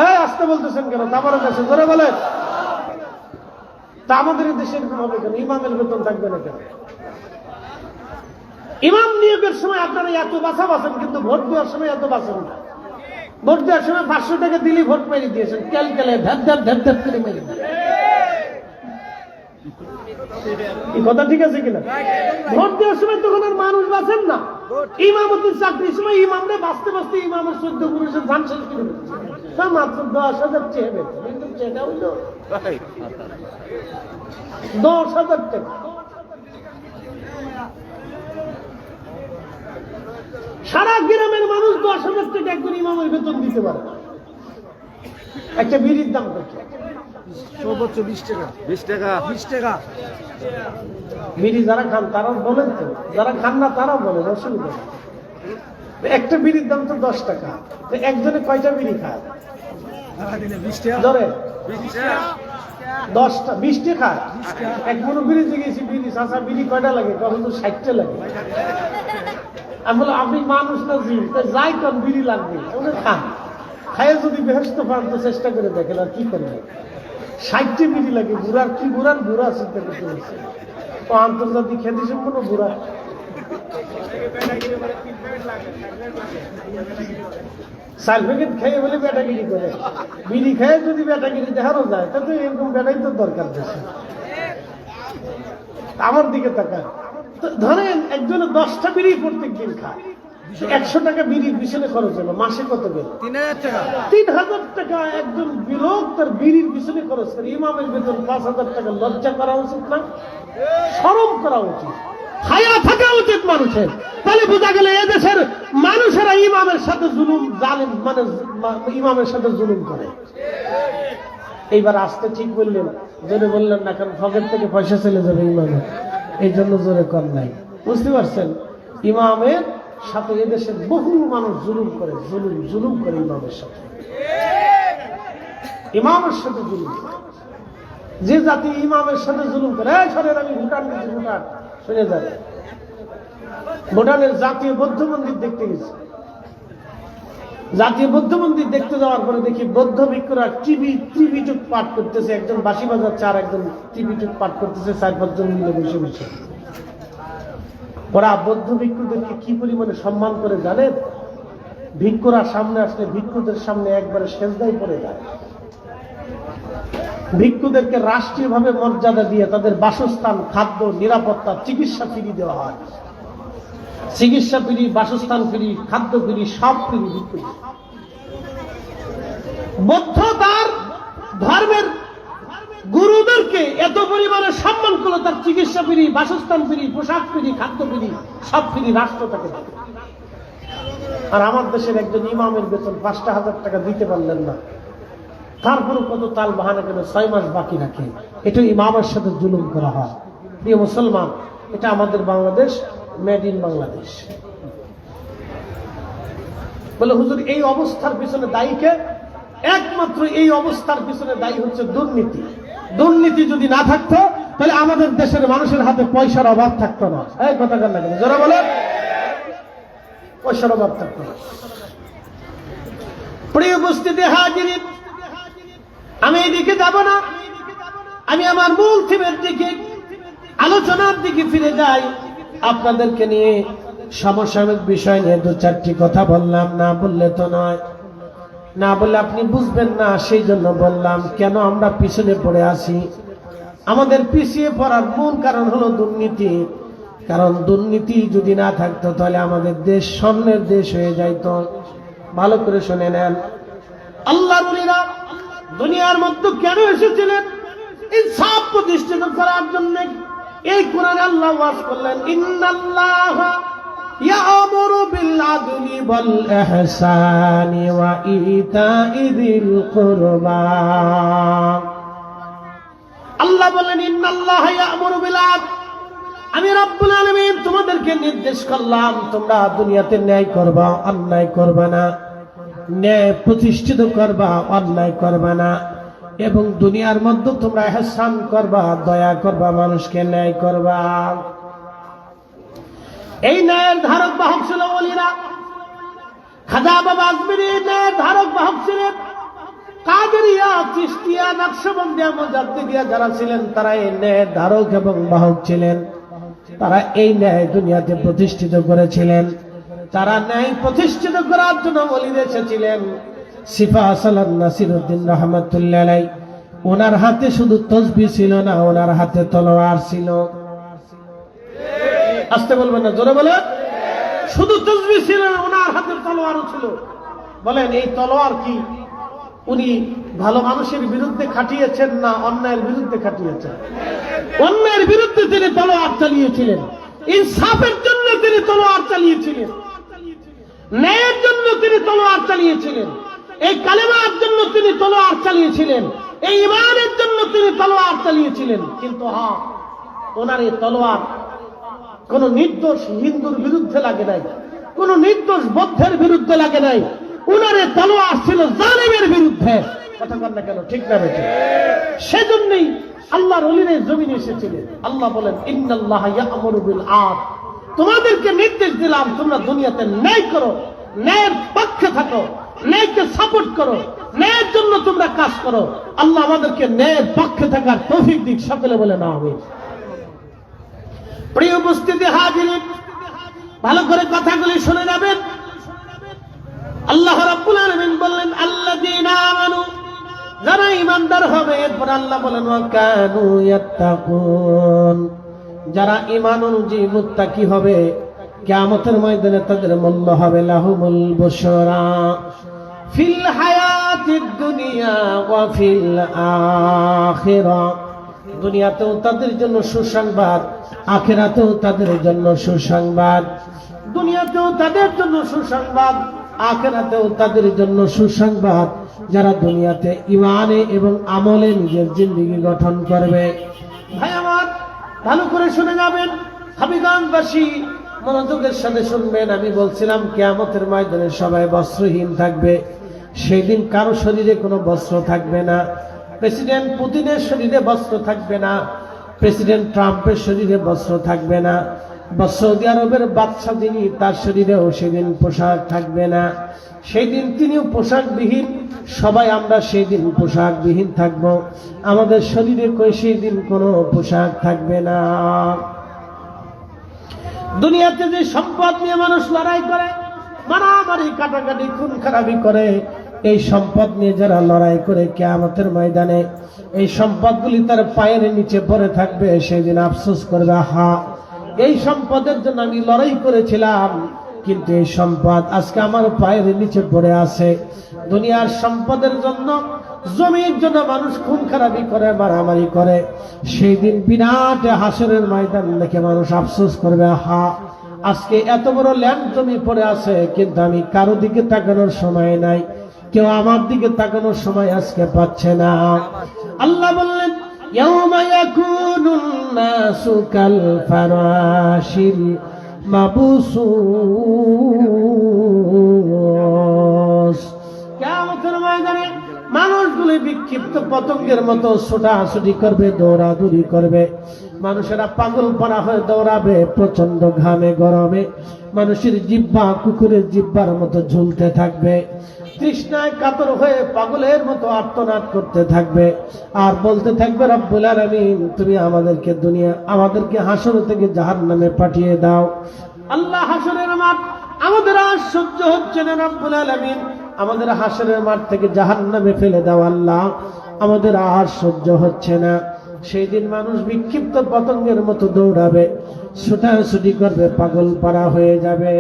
এই আসতে বলতেছেন কেন? তারপরে কাছে জোরে বলেন। তা আমাদের দেশে এরকম হবে কেন? ইমামের বেতন থাকবে না কেন? ইমাম নিয়োগের সময় আপনারা এত বাছা বাঁচেন, কিন্তু ভোট দেওয়ার সময় এত বাঁচেন না। ভোট দেওয়ার সময় 500 টাকা দিলে ভোট মেরে দিয়েছেন, ক্যালকেলে ধ্যাপ ধ্যাপ ধ্যাপ ধ্যাপ করে মেরে দিয়ে। এই কথা ঠিক আছে কিনা? ভোট দেওয়ার সময় তখন আর মানুষ বাঁচেন না। ইমামতির চাকরির সময় ইমামরে বাঁচতে বাঁচতে ইমামের 14 পুরুষের ধান শেষ করে দিচ্ছে, তা মাত্র 10,000 চেয়ে বেতন, কিন্তু চেয়েটা হইল 10,000 টাকা। সারা গ্রামের মানুষ 10,000 টাকা একজন ইমামের বেতন দিতে পারে। একটা বিড়ির দাম কত? সর্বোচ্চ 20 টাকা। 20 টাকা। 20 টাকা। বিড়ি যারা খান তারা বলেন, তো যারা খান না তারাও বলেন, অসুবিধা নেই। একটা বিড়ির দাম তো 10 টাকা, তো একজনে কয়টা বিড়ি খায়? ধরে 10টা, 20টা খায়। এক মনো বিড়ি জিগেছি, বিড়ি চাষা বিড়ি কয়টা লাগে? কখন তো 60টা লাগে। আমি বললাম আপনি মানুষ না জিন, যাই কম বিড়ি লাগবে, ওটা খান। খাইয়ে যদি বেহেস্ত পান তো চেষ্টা করে দেখেন, আর কি করবেন। 60টা বিড়ি লাগে, বুড়ার কি বুড়ার বুড়া চিন্তা করতে হচ্ছে, ও আন্তর্জাতিক খ্যাতি সম্পন্ন বুড়া। চাল প্যাকেট খেয়ে বলে বেটাগিরি করে, বিড়ি খেয়ে যদি বেটাগিরি দেখানো যায় তাহলে এরকম বেটাই তো দরকার দেশে। আমার দিকে তাকান, ধরেন একজনে 10টা বিড়ি প্রত্যেক দিন খায়, 100 টাকা বিড়ির পিছনে খরচ হলো, মাসে কত গেল? 3000 টাকা। 3000 টাকা একজন বিলোক তার বিড়ির পিছনে খরচ করে, ইমামের বেতন 5,000 টাকা। লজ্জা করা উচিত না? শরম করা উচিত, হায়া থাকা উচিত মানুষের। তাহলে বোঝা গেল এদেশের মানুষেরা ইমামের সাথে জুলুম, জালেম, মানে ইমামের সাথে জুলুম করে। এইবার আসতে ঠিক বললেন, জোরে বললেন না, কারণ ফকেট থেকে পয়সা চলে যাবে ইমামের, এই জন্য জোরে কর নাই। বুঝতে পারছেন? ইমামের সাথে এদেশের বহু মানুষ জুলুম করে, জুলুম করে ইমামের সাথে। ইমামের সাথে জুলুম করে যে জাতি ইমামের সাথে জুলুম করে। সরের আমি ভুটান গেছি, ভুটান শুনে যাবে, ভুটানের জাতীয় বৌদ্ধ মন্দির দেখতে গেছি। জাতীয় বৌদ্ধ মন্দির দেখতে যাওয়ার পরে দেখি বৌদ্ধ ভিক্ষুরা ত্রিপিটক পাঠ করতেছে, একজন বাঁশি বাজাচ্ছে আর একজন ত্রিপিটক পাঠ করতেছে, 4-5 জন মিলে বসে বসে। ওরা বৌদ্ধ ভিক্ষুদেরকে কি পরিমাণে সম্মান করে জানেন? ভিক্ষুরা সামনে আসলে ভিক্ষুদের সামনে একবারে সেজদায় পড়ে যায়। ভিক্ষুদেরকে রাষ্ট্রীয়ভাবে মর্যাদা দিয়ে তাদের বাসস্থান, খাদ্য, নিরাপত্তা, চিকিৎসা ফ্রি দেওয়া হয়। চিকিৎসা ফ্রি, বাসস্থান ফ্রি, খাদ্য ফ্রি, সব ফ্রি ভিক্ষুদের। বৌদ্ধ তার ধর্মের গুরুদেরকে এত পরিমাণে সম্মান করলো, তার চিকিৎসা ফ্রি, বাসস্থান ফ্রি, পোশাক ফ্রি, খাদ্য ফ্রি, সব ফ্রি রাষ্ট্র তাকে দেয়। আর আমার দেশের একজন ইমামের বেতন 5,000 টাকা দিতে পারলেন না, তারপরে কত তাল বাহানা কেন 6 মাস বাকি রাখে। এটা ইমামের সাথে জুলুম করা হয়। প্রিয় মুসলমান, এটা আমাদের বাংলাদেশ, মেড ইন বাংলাদেশ। বলে হুজুর এই অবস্থার পিছনে দায়ী কে? একমাত্র এই অবস্থার পিছনে দায়ী হচ্ছে দুর্নীতি। দুর্নীতি যদি না থাকতো তাহলে আমাদের দেশের মানুষের হাতে পয়সার অভাব থাকতো না। এই কথা কার লাগে যারা বলে পয়সার অভাব থাকতো না। প্রিয় উপস্থিতি হাজিরিন, আমি এদিকে যাব না, আমি আমার মূল থিমের দিকে, আলোচনার দিকে ফিরে যাই। আপনাদেরকে নিয়ে সমসাময়িক বিষয় নিয়ে 2-4টি কথা বললাম, না বললে তো নয়, না বললে আপনি বুঝবেন না, সেই জন্য বললাম। কেন আমরা পিছনে পড়ে আছি? আমাদের পিছিয়ে পড়ার মূল কারণ হলো দুর্নীতি। কারণ দুর্নীতি যদি না থাকতো তাহলে আমাদের দেশ স্বর্ণের দেশ হয়ে যাইত। ভালো করে শুনে নেন, আল্লাহর ওলিরা দুনিয়ার মধ্যে কেন এসেছিলেন? ইনসাফ প্রতিষ্ঠিত করার জন্য। এই কোরআনে আল্লাহ ওয়াজ করলেন, ইন্নাল্লাহা ইয়া'মুরু বিল আদলি ওয়াল ইহসানি ওয়া ইতা'i যিল কুরবা। আল্লাহ বলেন, ইন্নাল্লাহা ইয়া'মুরু বিল আদল, আমি রব্বুল আলামিন তোমাদেরকে নির্দেশ করলাম তোমরা দুনিয়াতে ন্যায় করবা, অন্যায় করবা না। ন্যায় প্রতিষ্ঠিত করবা, অন্যায় করবা না। এবং দুনিয়ার মধ্যে তোমরা ইহসান করবা, দয়া করবা, মানুষকে ন্যায় করবা। এই ন্যায়ের ধারক বাহক ছিল ওলিরা। খাজা বাবা আজমিরি ন্যায়ের ধারক বাহক ছিলেন। কাদেরিয়া, চিশতিয়া, নকশবন্দিয়া, মুজাদ্দিদিয়া যারা ছিলেন তারা এই ন্যায়ের ধারক এবং বাহক ছিলেন। তারা এই ন্যায় দুনিয়াতে প্রতিষ্ঠিত করেছিলেন। তারা ন্যায় প্রতিষ্ঠিত করার জন্য ওলিরা এসেছিলেন। সিফা হাসান নাসিরউদ্দিন রহমাতুল্লাহ আলাইহি, ওনার হাতে শুধু তসবিহ ছিল না, ওনার হাতে তলোয়ার ছিল। আসতে বলবেন না, জোরে বলেন। শুধু তসবিহ ছিল না, ওনার হাতে তলোয়ারও ছিল। বলেন এই তলোয়ার কি উনি ভালো মানুষের বিরুদ্ধে খাটিয়েছেন না অন্যায়ের বিরুদ্ধে খাটিয়েছেন? অন্যায়ের বিরুদ্ধে তিনি তলোয়ার চালিয়েছিলেন, ইনসাফের জন্য তিনি তলোয়ার চালিয়েছিলেন, ন্যায়ের জন্য তিনি তলোয়ার চালিয়েছিলেন, এই কালেমার জন্য তিনি তলোয়ার চালিয়েছিলেন, এই ঈমানের জন্য তিনি তলোয়ার চালিয়েছিলেন। কিন্তু হ্যাঁ, ওনার এই তলোয়ার কোন নির্দোষ হিন্দুর বিরুদ্ধে লাগে নাই, কোন নির্দোষ বৌদ্ধের বিরুদ্ধে লাগে নাই, উনার এই তলোয়ার ছিল জালিমের বিরুদ্ধে। কথা বল না কেন, ঠিক না বেঠিক? সেজন্যই আল্লাহর ওলিরা জমিনে এসেছিলেন। আল্লাহ বলেন ইন্নাল্লাহা ইয়া'মুরু বিল আদল, তোমাদেরকে নির্দেশ দিলাম তোমরা দুনিয়াতে ন্যায় করো, ন্যায়ের পক্ষে থাকো, ন্যায়কে সাপোর্ট করো, ন্যায়ের জন্য তোমরা কাজ করো। আল্লাহ আমাদেরকে ন্যায়ের পক্ষে থাকার তৌফিক দিক। সকলে বলে না আমিন। প্রিয় উপস্থিতি হাজিরিন, ভালো করে কথাগুলি শুনে যাবেন। আল্লাহ রাব্বুল আলামিন বললেন আল্লাযীনা আমানু, যারা ঈমানদার হবে। এরপর আল্লাহ বলেন ওয়া কানু ইয়াত্তাকুন, যারা ঈমান অনুযায়ী মুত্তাকি হবে, কিয়ামতের ময়দানে তাদের মূল্য হবে লাহুমুল বুশরা ফিল হায়াতিদ দুনিয়া ওয়া ফিল আখিরাহ, দুনিয়াতেও তাদের জন্য সুসংবাদ, আখিরাতেও তাদের জন্য সুসংবাদ। দুনিয়াতেও তাদের জন্য সুসংবাদ, আখিরাতেও তাদের জন্য সুসংবাদ, যারা দুনিয়াতে ঈমানে এবং আমলে নিজের জিন্দেগি গঠন করবে। ভাই আমার, ভালো করে শুনে যাবেন। হাবিগঞ্জবাসী মনোযোগের সাথে শুনবেন। আমি বলছিলাম কিয়ামতের ময়দানে সবাই বস্ত্রহীন থাকবে। সেই দিন কারো শরীরে কোনো বস্ত্র থাকবে না। প্রেসিডেন্ট পুতিনের শরীরে বস্ত্র থাকবে না, প্রেসিডেন্ট ট্রাম্পের শরীরে বস্ত্র থাকবে না, বা সৌদি আরবের বাদশাহ যিনি তার শরীরেও সেদিন পোশাক থাকবে না। সেই দিন তিনিও পোশাকবিহীন, সবাই আমরা সেই দিন পোশাকবিহীন থাকবো। আমাদের শরীরে সেই দিন কোনো পোশাক থাকবে না। দুনিয়াতে যে সম্পদ নিয়ে মানুষ লড়াই করে, মারামারি, কাটাকাটি, খুন খারাপি করে, এই সম্পদ নিয়ে যারা লড়াই করে কিয়ামতের ময়দানে এই সম্পদগুলি তার পায়ের নিচে পড়ে থাকবে। সেদিন আফসোস করবে, হা, এই সম্পদের জন্য আমি লড়াই করেছিলাম, কিন্তু এই সম্পদ আজকে আমার পায়ের নিচে পড়ে আছে। দুনিয়ার সম্পদের জন্য, জমির জন্য মানুষ খুন খারাপি করে, মারামারি করে। সেই দিন বিরাট হাসরের ময়দান দেখে মানুষ আফসোস করবে, হা, আজকে এত বড় ল্যান্ড জমি পড়ে আছে, কিন্তু আমি কারো দিকে তাকানোর সময় নাই, কেউ আমার দিকে তাকানোর সময় আজকে পাচ্ছে না। আল্লাহ বললেন ইয়াউমা ইয়াকুনুন নাসু কাল ফারাশিল মাবসুস, কিয়ামতের ময়দানে মানুষগুলি বিক্ষিপ্ত পতঙ্গের মতো ছোটাছুটি করবে, দৌড়াদৌড়ি করবে। মানুষেরা পাগল পারা হয়ে দৌড়াবে, প্রচন্ড ঘামে গরমে মানুষের জিহ্বা কুকুরের জিহ্বার মতো ঝুলতে থাকবে, তৃষ্ণায় কাতর হয়ে পাগলের মতো আর্তনাদ করতে থাকবে, আর বলতে থাকবে রব্বুল আলামিন, তুমি আমাদেরকে হাসর থেকে জাহান্নামে পাঠিয়ে দাও। আল্লাহ, হাসরের মাঠ আমাদের আর সহ্য হচ্ছে না, রব্বুল আলামিন আমাদের হাসরের মাঠ থেকে জাহান্নামে ফেলে দাও। আল্লাহ, আমাদের আর সহ্য হচ্ছে না। সেই দিন মানুষ বিক্ষিপ্ত পতঙ্গের মতো দৌড়াবে, ছুটাছুটি করবে, পাগল পারা হয়ে যাবে।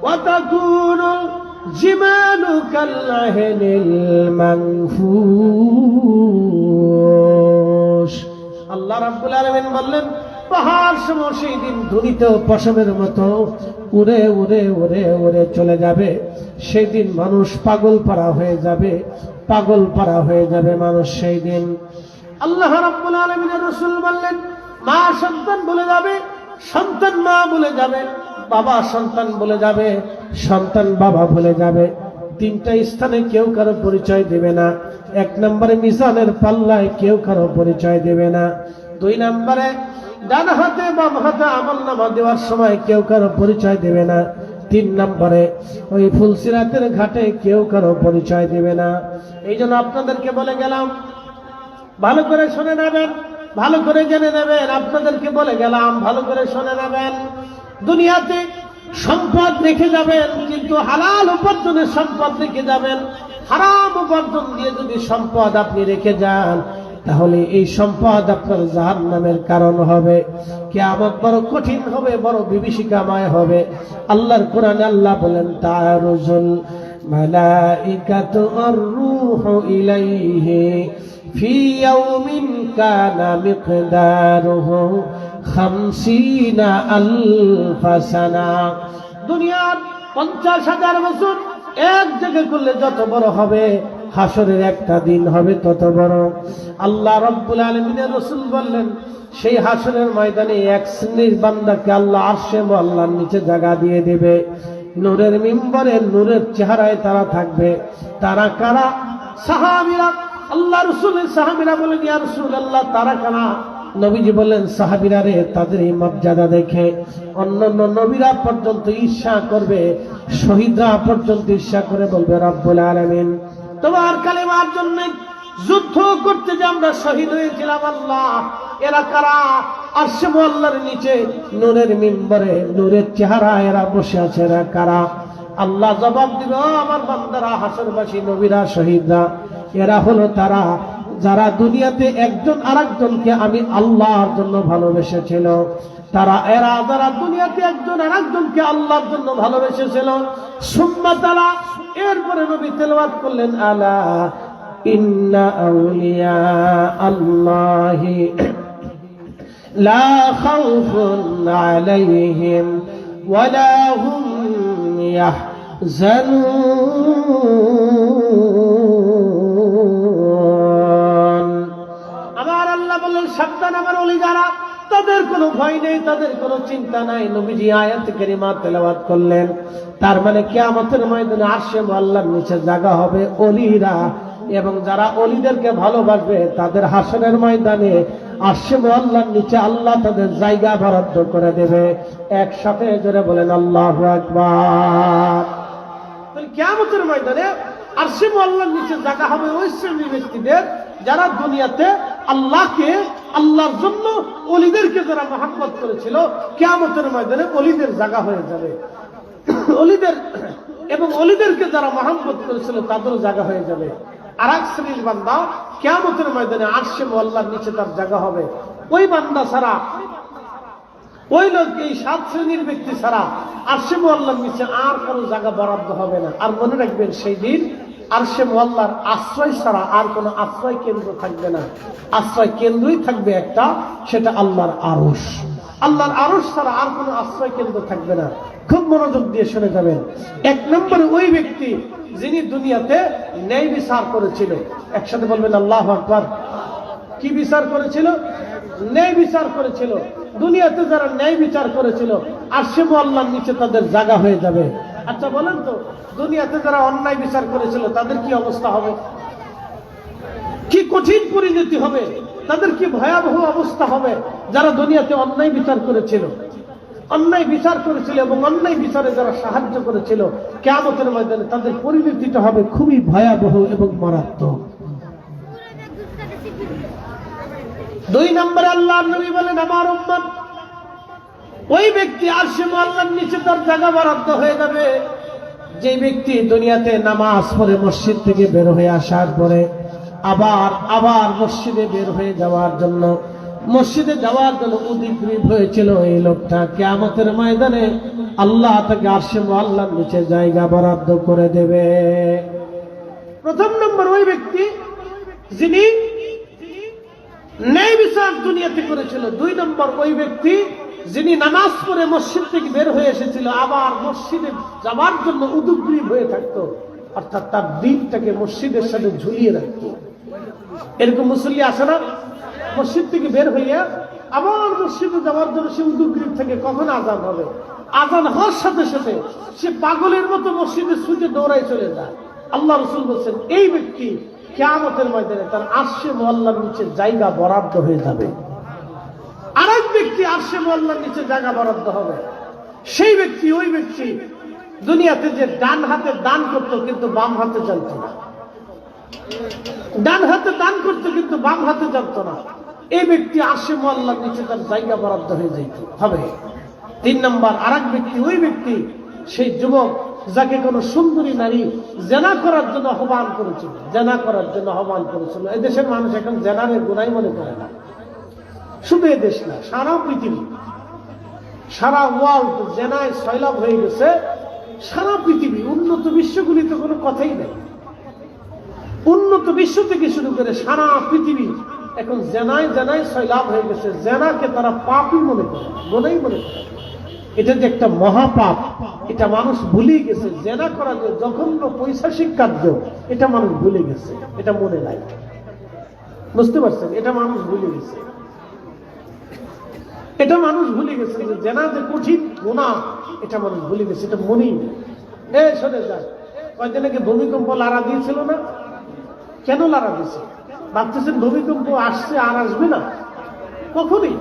ওয়াতাকুনুল জিমালু কাল্লাহিনিল মানফুশ, আল্লাহ রাব্বুল আলামিন বললেন পাহাড় সমূহ সেই দিন ধুলিতেও পশমের মতো উড়ে উড়ে উড়ে উড়ে চলে যাবে। সেই দিন মানুষ পাগল পারা হয়ে যাবে, পাগল পারা হয়ে যাবে মানুষ সেই দিন। আল্লাহ রাব্বুল আলামিনের রাসূল বললেন মা সন্তান বলে যাবে, সন্তান মা বলে যাবে, বাবা সন্তান বলে যাবে, সন্তান বাবা বলে যাবে। তিনটা স্থানে কেউ কারো পরিচয় দেবে না। এক নম্বরে মিজানের পাল্লায় কেউ কারো পরিচয় দেবে না। দুই নম্বরে ডান হাতে বাম হাতে আমলনামা দেওয়ার সময় কেউ কারো পরিচয় দেবে না। তিন নম্বরে ওই ফুলসিরাতের ঘাটে কেউ কারো পরিচয় দেবে না। এই জন্য আপনাদেরকে বলে গেলাম, ভালো করে শুনে নেবেন, ভালো করে জেনে নেবেন। আপনাদেরকে বলে গেলাম, ভালো করে শুনে নেবেন। দুনিয়াতে সম্পদ রেখে যাবেন, কিন্তু হালাল উপার্জনের সম্পদ রেখে যাবেন। হারাম উপার্জন দিয়ে যদি সম্পদ আপনি রেখে যান, তাহলে এই সম্পদ আপনার জাহান্নামের কারণ হবে। কিয়ামত বড় কঠিন হবে, বড় বিভীষিকাময় হবে। আল্লাহর কোরআনে আল্লাহ বলেন, তারুজুল মালাইকাতু আর-রূহু ইলাইহি ফি ইয়াউমিন কানা মিকদারুহু 50 আলফা সানা। দুনিয়ার 50,000 বছর এক জায়গায় করলে যত বড় হবে, হাসরের একটা দিন হবে তত বড়। আল্লাহ রাব্বুল আলামিনের রাসূল বললেন, সেই হাসরের ময়দানে এক শ্রেণীর বান্দাকে আল্লাহ আরশে মুআল্লার নিচে জায়গা দিয়ে দেবে। নূরের মিম্বরে নূরের চেহারায় তারা থাকবে। তারা কারা? সাহাবীরা। আল্লাহ রাসূলের সাহাবীরা বলেন, ইয়া রাসূলুল্লাহ, তারা কারা? নবীজি বললেন, সাহাবীরা রে, তাদের এই মর্যাদা দেখে অন্যান্য নবীরা পর্যন্ত ঈর্ষা করবে, শহীদরা পর্যন্ত ঈর্ষা করে বলবে, রব্বুল আলামিন, তোমার কালেমার জন্য যুদ্ধ করতে যে আমরা শহীদ হয়েছিলাম, আল্লাহ, এরা কারা? আরশে মুআল্লার নিচে নূরের মিম্বরে নূরের চেহারা এরা বসে আছে, এরা কারা? আল্লাহ জবাব দিবে, আমার বান্দারা, হাসরবাসী নবীরা, শহীদরা, এরা হলো তারা যারা দুনিয়াতে একজন আরেকজনকে আমি আল্লাহর জন্য ভালোবেসেছিল। এরা যারা দুনিয়াতে একজন আরেকজনকে আল্লাহর জন্য ভালোবেসেছিল। সুম্মা তারা, এরপরে নবী তেলাওয়াত করলেন, আলা ইন্না আউলিয়া আল্লাহি লা খাউফুন আলাইহিম ওয়ালা হুম ইয়াহজানুন। আমার আল্লাহ বললেন, সাবধান, আমার ওলি যারা, তাদের কোনো ভয় নেই, তাদের কোনো চিন্তা নাই। নবীজি আয়াত কারিমা তেলাওয়াত করলেন। তার মানে কিয়ামতের ময়দানে আরশে মুআল্লার নিচে জায়গা হবে ওলিরা, এবং যারা ওলিদেরকে ভালোবাসবে তাদের হাসরের ময়দানে আরশে মুআল্লার নিচে আল্লাহ তাদের জায়গা বরাদ্দ করে দেবে। একসাথে জোরে বলেন আল্লাহু আকবার। কিয়ামতের ময়দানে আরশে মুআল্লার নিচে জায়গা হবে ওই শ্রেণীর ব্যক্তিদের যারা দুনিয়াতে আল্লাহকে, আল্লাহর জন্য ওলিদেরকে যারা মহব্বত করেছিল, কিয়ামতের ময়দানে ওলিদের জায়গা হয়ে যাবে। ওলিদের এবং ওলিদেরকে যারা মহব্বত করেছিল তাদেরও জায়গা হয়ে যাবে। আর এক শ্রেণীর বান্দা কিয়ামতের ময়দানে আরশে মুআল্লার নিচে তার জায়গা হবে। ওই বান্দা ছাড়া, ওই লোক, এই 7 শ্রেণীর ব্যক্তি ছাড়া আরশে মুআল্লার নিচে আর কারো জায়গা বরাদ্দ হবে না। আর মনে রাখবেন, সেই দিন আরশে মুআল্লার আশ্রয় ছাড়া আর কোনো আশ্রয় কেন্দ্র থাকবে না। আশ্রয় কেন্দ্রই থাকবে একটা, সেটা আল্লাহর আরশ। আল্লাহর আরশ ছাড়া আর কোনো আশ্রয় কেন্দ্র থাকবে না। খুব মনোযোগ দিয়ে শুনে যাবেন। 1 নম্বরে ওই ব্যক্তি যিনি দুনিয়াতে ন্যায় বিচার করেছিল। একসাথে বলবেন আল্লাহু আকবার। কি বিচার করেছিল? ন্যায় বিচার করেছিল। দুনিয়াতে যারা ন্যায় বিচার করেছিল, আরশে মুআল্লার নিচে তাদের জায়গা হয়ে যাবে। আচ্ছা বলেন তো, দুনিয়াতে যারা অন্যায় বিচার করেছিল তাদের কি অবস্থা হবে? কি কঠিন পরিণতি হবে, তাদের কি ভয়াবহ অবস্থা হবে যারা দুনিয়াতে অন্যায় বিচার করেছিল, অন্যায় বিচার করেছিল এবং অন্যায় বিচারে যারা সাহায্য করেছিল, কিয়ামতের ময়দানে তাদের পরিণতিটা হবে খুবই ভয়াবহ এবং মারাত্মক। 2 নম্বরে আল্লাহর নবী বলেন, আমার উম্মত, ওই ব্যক্তি আরশে মুআল্লার নিচে তার জায়গা বরাদ্দ হয়ে যাবে যে ব্যক্তি দুনিয়াতে নামাজ পড়ে মসজিদ থেকে বের হয়ে আসার পরে আবার মসজিদে বের হয়ে যাওয়ার জন্য, মসজিদে যাওয়ার জন্য উদ্গ্রীব হয়েছিল। এই লোকটা কিয়ামতের ময়দানে আল্লাহ তাকে আরশে মুআল্লার নিচে জায়গা বরাদ্দ করে দেবে। 1 নম্বর ওই ব্যক্তি যিনি ন্যায় বিচার দুনিয়াতে করেছিল। 2 নম্বর ওই ব্যক্তি যিনি নামাজ পড়ে মসজিদ থেকে বের হয়ে এসেছিল, আবার মসজিদে যাওয়ার জন্য উদ্গ্রীব হয়ে থাকতো, অর্থাৎ তার দিনটাকে মসজিদের সাথে ঝুলিয়ে রাখতো। এরকম মুসল্লি আসে না? মসজিদ থেকে বের হইয়া আবার মসজিদে যাওয়ার জন্য সে উদ্গ্রীব থেকে কখন আজান হবে। আজান হওয়ার সাথে সাথে সে পাগলের মতো মসজিদে ছুটে দৌড়ায় চলে যায়। আল্লাহ রাসূল বলছেন, এই ব্যক্তি কিয়ামতের ময়দানে তার আরশে মুআল্লার নিচে জায়গা বরাদ্দ হয়ে যাবে। আরেক ব্যক্তি আরশে মুআল্লার নিচে জায়গা বরাদ্দ হবে। সেই ব্যক্তি, ওই ব্যক্তি দুনিয়াতে যে ডান হাতে দান করতো কিন্তু বাম হাতে জানতো না, ডান হাতে দান করতো কিন্তু বাম হাতে জানতো না, এই ব্যক্তি আরশে মুআল্লার নিচে তার জায়গা বরাদ্দ হয়ে যেত হবে। 3 নম্বর আরেক ব্যক্তি, ওই ব্যক্তি সেই যুবক যাকে কোনো সুন্দরী নারী জেনা করার জন্য আহ্বান করেছিল, জেনা করার জন্য আহ্বান করেছিল। এদেশের মানুষ এখন জেনারের গুনাই মনে করে না। শুধু এদেশ না, সারা পৃথিবী, সারা ওয়ার্ল্ড জেনায় সয়লাভ হয়ে গেছে। সারা পৃথিবী, উন্নত বিশ্বগুলিতে কোনো কথাই নেই। উন্নত বিশ্ব থেকে শুরু করে সারা পৃথিবী এখন জেনায় জেনায় সয়লাভ হয়ে গেছে। জেনাকে তারা পাপই মনে করে, গুনাই মনে করে। এটা যে একটা মহাপাপ, এটা মানুষ ভুলে গেছে। জেনা করা যে জঘন্য পৈশাচিক কার্য, এটা মানুষ ভুলে গেছে, এটা মনে নাই। বুঝতে পারছেন? এটা মানুষ ভুলে গেছে, এটা মানুষ ভুলে গেছে যে জেনা যে কঠিন গুনাহ, এটা মানুষ ভুলে গেছে, এটা মনেই নেই। শোনে যায়, কয়েকদিন আগে ভূমিকম্প লাড়া দিয়েছিল না? কেন লাড়া দিয়েছে? ভাবতেছেন ভূমিকম্প আসছে আর আসবে না? কখনই।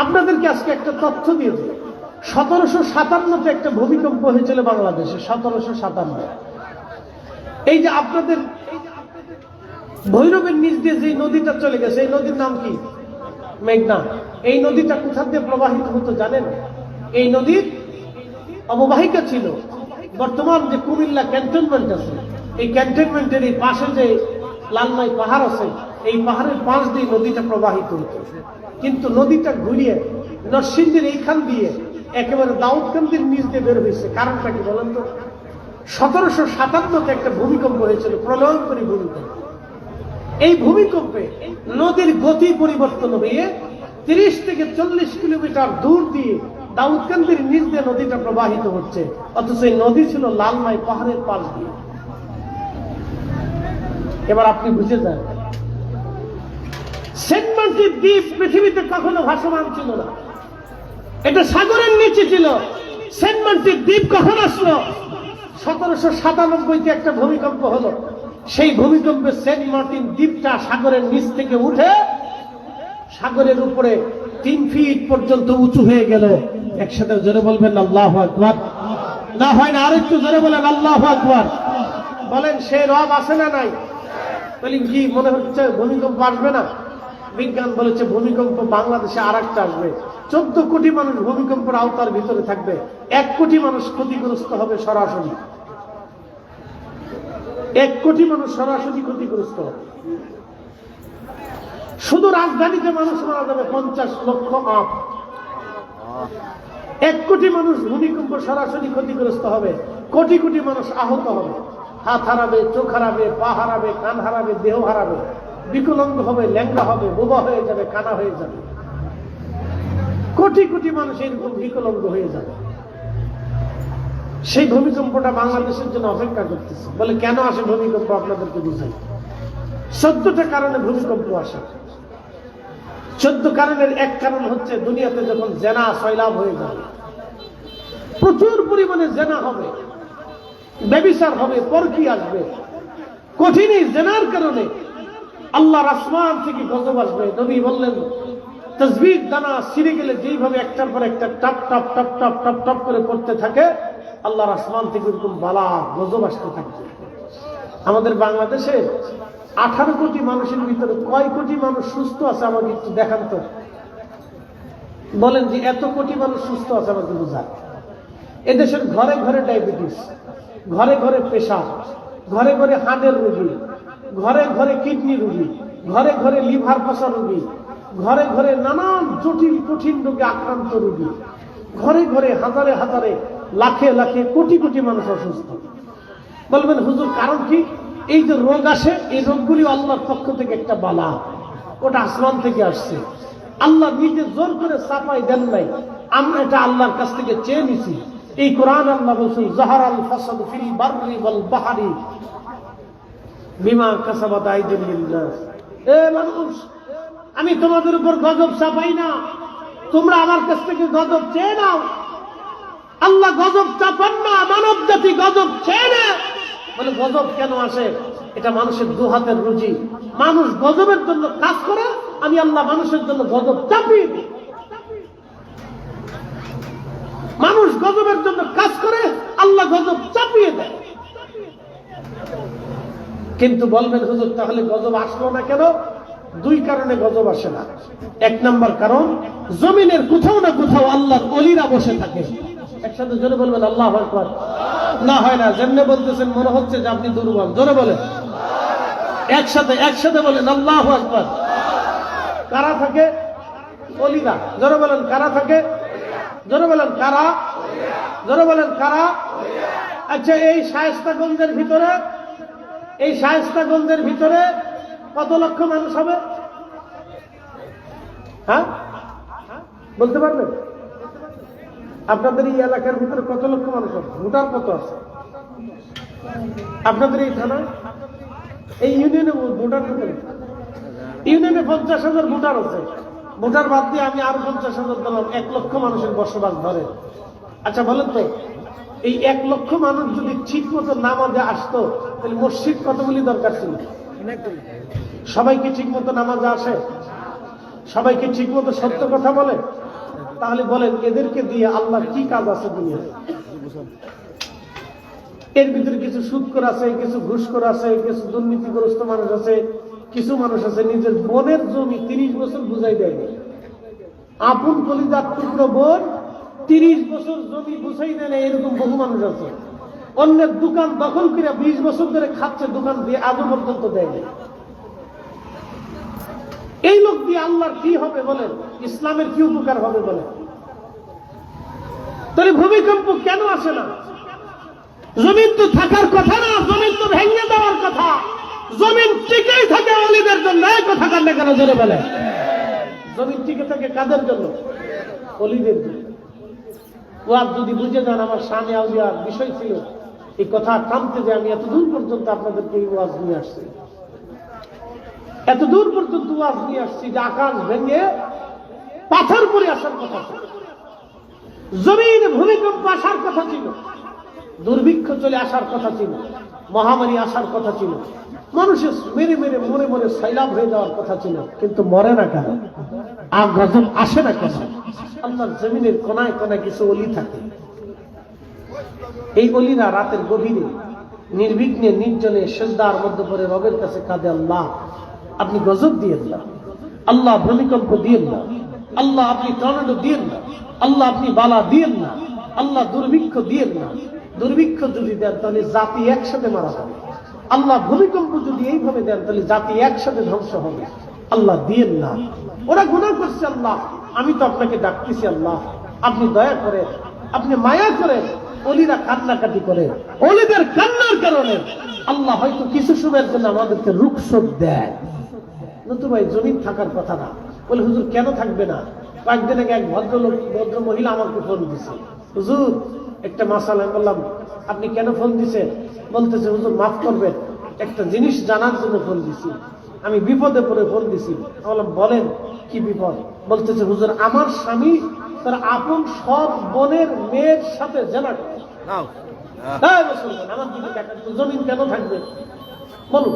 আপনাদেরকে আজকে একটা তথ্য দিয়ে দিই। 1757-তে একটা ভূমিকম্প হয়েছিল বাংলাদেশে। 1757। এই যে আপনাদের ভৈরবের নিচ দিয়ে যে নদীটা চলে গেছে, এই নদীর নাম কি? মেঘনা। এই নদীটা কোথা দিয়ে প্রবাহিত হতো জানেন? এই নদীর অববাহিকা ছিল বর্তমান যে কুমিল্লা ক্যান্টনমেন্ট আছে, এই ক্যান্টনমেন্টের এই পাশে যে লালমাই পাহাড় আছে, এই পাহাড়ের পাশ দিয়ে নদীটা প্রবাহিত হতো। কিন্তু নদীটা ঘুরিয়ে নরসিংদীর এইখান দিয়ে একেবারে দাউদকান্দির নিচ দিয়ে বের হয়েছে। কারণটা কি বলেন তো? 1757-তে একটা ভূমিকম্প হয়েছিল, প্রলয়ঙ্করী ভূমিকম্প। এই ভূমিকম্পে নদীর গতি পরিবর্তন হয়ে 30 থেকে 40 কিলোমিটার দূর দিয়ে দাউদকান্দির নিচ দিয়ে নদীটা প্রবাহিত হচ্ছে। অথচ এই নদী ছিল লালমাই পাহাড়ের পাশ দিয়ে। এবার আপনি বুঝে যান, সেন্ট মার্টিন দ্বীপ পৃথিবীতে কখনো ভাসমান ছিল না, এটা সাগরের নিচে ছিল। সেন্ট মার্টিন দ্বীপ কখন আসলো? 1797-তে একটা ভূমিকম্প হলো। সেই ভূমিকম্পে সেন্ট মার্টিন দ্বীপটা সাগরের নিচ থেকে উঠে সাগরের উপরে 3 ফিট পর্যন্ত উঁচু হয়ে গেল। একসাথে জোরে বলবেন আল্লাহু আকবার। না হয় না, আরেকটু জোরে বলেন আল্লাহু আকবার। বলেন, সে রব আছে না নাই? বলি কি মনে হচ্ছে ভূমিকম্প আসবে না? বিজ্ঞান বলেছে ভূমিকম্প বাংলাদেশে আর একটা আসবে। 14 কোটি মানুষ ভূমিকম্পের আওতার ভিতরে থাকবে। 1 কোটি মানুষ ক্ষতিগ্রস্ত হবে সরাসরি। 1 কোটি মানুষ সরাসরি ক্ষতিগ্রস্ত হবে। শুধু রাজধানীতে মানুষ মারা যাবে 50 লক্ষ আপ। 1 কোটি মানুষ ভূমিকম্প সরাসরি ক্ষতিগ্রস্ত হবে। কোটি কোটি মানুষ আহত হবে। হাত হারাবে, চোখ হারাবে, পা হারাবে, কান হারাবে, দেহ হারাবে, বিকলাঙ্গ হবে, ল্যাংড়া হবে, বোবা হয়ে যাবে, কানা হয়ে যাবে। কোটি কোটি মানুষ এরকম বিকলাঙ্গ হয়ে যাবে। সেই ভূমিকম্পটা বাংলাদেশের জন্য অপেক্ষা করতেছে। বলে কেন আসে ভূমিকম্প? আপনাদেরকে বুঝাই। 14টা কারণে ভূমিকম্প আসে। 14 কারণের এক কারণ হচ্ছে দুনিয়াতে যখন জেনা সয়লাভ হয়ে যাবে, প্রচুর পরিমাণে জেনা হবে, ব্যভিচার হবে, পরকীয়া আসবে। কঠিন এই জেনার কারণে আল্লাহর আসমান থেকে গজব আসবে। নবী বললেন, তাসবিহ দানা ছিঁড়ে গেলে যেইভাবে একটার পর একটা top top top top top top করে পড়তে থাকে, আল্লাহর আসমান থেকে এরকম বালা গজব আসতে থাকবে। আমাদের বাংলাদেশে 18 কোটি মানুষের ভিতরে কয় কোটি মানুষ সুস্থ আছে আমাকে একটু দেখান তো। বলেন যে এত কোটি মানুষ সুস্থ আছে আমাকে বুঝান। এদেশের ঘরে ঘরে ডায়াবেটিস, ঘরে ঘরে প্রেশার, ঘরে ঘরে হার্টের রোগী, ঘরে ঘরে কিডনি রোগী, ঘরে ঘরে লিভার পাশা রোগী, ঘরে ঘরে নানান জটিল কঠিন রোগে আক্রান্ত রোগী, ঘরে ঘরে হাজারে হাজারে লাখে লাখে কোটি কোটি মানুষ অসুস্থ। বলবেন হুজুর কারণ কি? এই যে রোগ আসে, এই রোগগুলি আল্লাহর পক্ষ থেকে একটা বালা, ওটা আসমান থেকে আসছে। আল্লাহ নিজে জোর করে চাপাই দেন নাই, আমরা এটা আল্লাহর কাছ থেকে চেয়ে নিছি। এই কোরআন আল্লাহ বলছেন, যাহারাল ফাসাদ ফিল বাররি ওয়াল বাহরি বিমা কাসাবাত আইদিল নাস। এ মানুষ, আমি তোমাদের উপর গজব চাপাই না, তোমরা আমার কাছ থেকে গজব চেয়ে নাও। আল্লাহ গজব চাপান না, মানব জাতি গজব চেয়ে না। বলে গজব কেন আসে? এটা মানুষের 2 হাতের রুজি। মানুষ গজবের জন্য কাজ করে, আমি আল্লাহ মানুষের জন্য গজব চাপিয়ে দিই। মানুষ গজবের জন্য কাজ করে, আল্লাহ গজব চাপিয়ে দেয়। কিন্তু বলবেন হুজুর তাহলে গজব আসলো না কেন? 2 কারণে গজব আসে না। 1 নাম্বার কারণ, জমিনের কোথাও না কোথাও আল্লাহর ওলিরা বসে থাকে। একসাথে জোরে বলবেন আল্লাহু আকবার। না হয় না, যেমনি বলতেছেন মনে হচ্ছে যে আপনি দুর্বল। জোরে বলেন, একসাথে বলেন আল্লাহু আকবার। কারা থাকে? ওলিরা। জোরে বলেন কারা থাকে? জোরে বলেন কারা? জোরে বলেন কারা? আচ্ছা, এই শায়েস্তাগঞ্জের ভিতরে কত লক্ষ মানুষ হবে? হ্যাঁ, বলতে পারবেন? আপনাদের এই এলাকার ভিতরে কত লক্ষ মানুষ হবে? ভোটার কত আছে আপনাদের এই থানায়? এই ইউনিয়নে ভোটার কত? ইউনিয়নে 50,000 ভোটার আছে। ভোটার বাদ দিয়ে আমি আরো 50,000 দিলাম, 1 লক্ষ মানুষের বসবাস ধরে। আচ্ছা বলেন তো, এই 1 লক্ষ মানুষ যদি ঠিক মতো নামাজে আসতো তাহলে মসজিদ কতগুলি দরকার ছিল? সবাইকে ঠিক মতো নামাজে আসে? সবাইকে ঠিক মতো সত্য কথা বলে? তাহলে বলেন এদেরকে দিয়ে আল্লাহর কি কাজ আছে দুনিয়াতে? এর ভিতরে কিছু সুদখোর আছে, কিছু ঘুষখোর আছে, কিছু দুর্নীতিগ্রস্ত মানুষ আছে, কিছু মানুষ আছে নিজের বোনের জমি 30 বছর বুঝাই দেয়নি। আপন কলিজার টুকরো বোন 30 বছর জমি বুঝাই দেয় না, এরকম বহু মানুষ আছে। অন্যের দোকান দখল করে 20 বছর ধরে খাচ্ছে, দোকান দিয়ে আজও পর্যন্ত দেয়নি। এই লোক দিয়ে আল্লাহর কি হবে বলেন? ইসলামের কি উপকার হবে বলেন? তাহলে ভূমিকম্প কেন আসে না? জমিন তো থাকার কথা না, জমিন তো ভেঙে দেওয়ার কথা। জমিন টিকেই থাকে ওলিদের জন্য। এই কথা কান্না কেন জোরে বলে? জমিন টিকে থাকে কাদের জন্য? ওলিদের জন্য। ওয়াজ যদি বুঝে যান, আমার শানে আউলিয়ার বিষয় ছিল এই কথা টানতে, যে আমি এত দূর পর্যন্ত আপনাদেরকে এই ওয়াজ নিয়ে আসছি, এত দূর পর্যন্ত ওয়াজ নিয়ে আসছি যে আকাশ ভেঙে পাথর পরে আসার কথা ছিল, জমিনে ভূমিকম্প আসার কথা ছিল, দুর্ভিক্ষ চলে আসার কথা ছিল, মহামারী আসার কথা ছিল, মানুষের মেরে মেরে মরে মরে সাইলাব হয়ে যাওয়ার কথা ছিল। কিন্তু মরে না কেন? আর গজব আসে না কেন? আল্লাহর জমিনের কোনায় কোনায় কিছু অলি থাকে। এই অলিরা রাতের গভীরে নির্বিঘ্নে নির্জনে সিজদার মধ্যে পড়ে রবের কাছে কাঁদে, আল্লাহ আপনি গজব দিয়েন না, আল্লাহ ভূমিকম্প দিয়েন না, আল্লাহ আপনি টর্নেডো দিয়েন না, আল্লাহ আপনি বালা দিয়েন না, আল্লাহ দুর্ভিক্ষ দিয়েন না। দুর্ভিক্ষ যদি দেন তাহলে জাতি একসাথে মারা যাবে। আল্লাহ ভূমিকম্প যদি এইভাবে দেন তাহলে জাতি একসাথে ধ্বংস হবে। আল্লাহ দিয়েন না। ওরা গুনাহ করছে, আল্লাহ আমি তো আপনাকে ডাকতেছি, আল্লাহ আপনি দয়া করেন, আপনি মায়া করেন। ওলিরা কান্নাকাটি করে, ওলিদের কান্নার কারণে আল্লাহ হয়তো কিছু সময়ের জন্য আমাদেরকে রুখসত দেয়। নতুবা এই জমিন থাকার কথা না। বলে হুজুর কেন থাকবে না? কয়েকদিন আগে এক ভদ্র মহিলা আমাকে ফোন দিছে, হুজুর একটা মাসালা। আমি বললাম আপনি কেন ফোন দিছেন? বলতেছে হুজুর মাফ করবেন, একটা জিনিস জানার জন্য ফোন দিছি, আমি বিপদে পড়ে ফোন দিছি। আমি বললাম বলেন কি বিপদ? বলতেছে হুজুর আমার স্বামী তার আপন সব বোনের মেয়ের সাথে জেনা করে। আমার দিকে দেখেন তো, জমিন কেন থাকবে বলুন?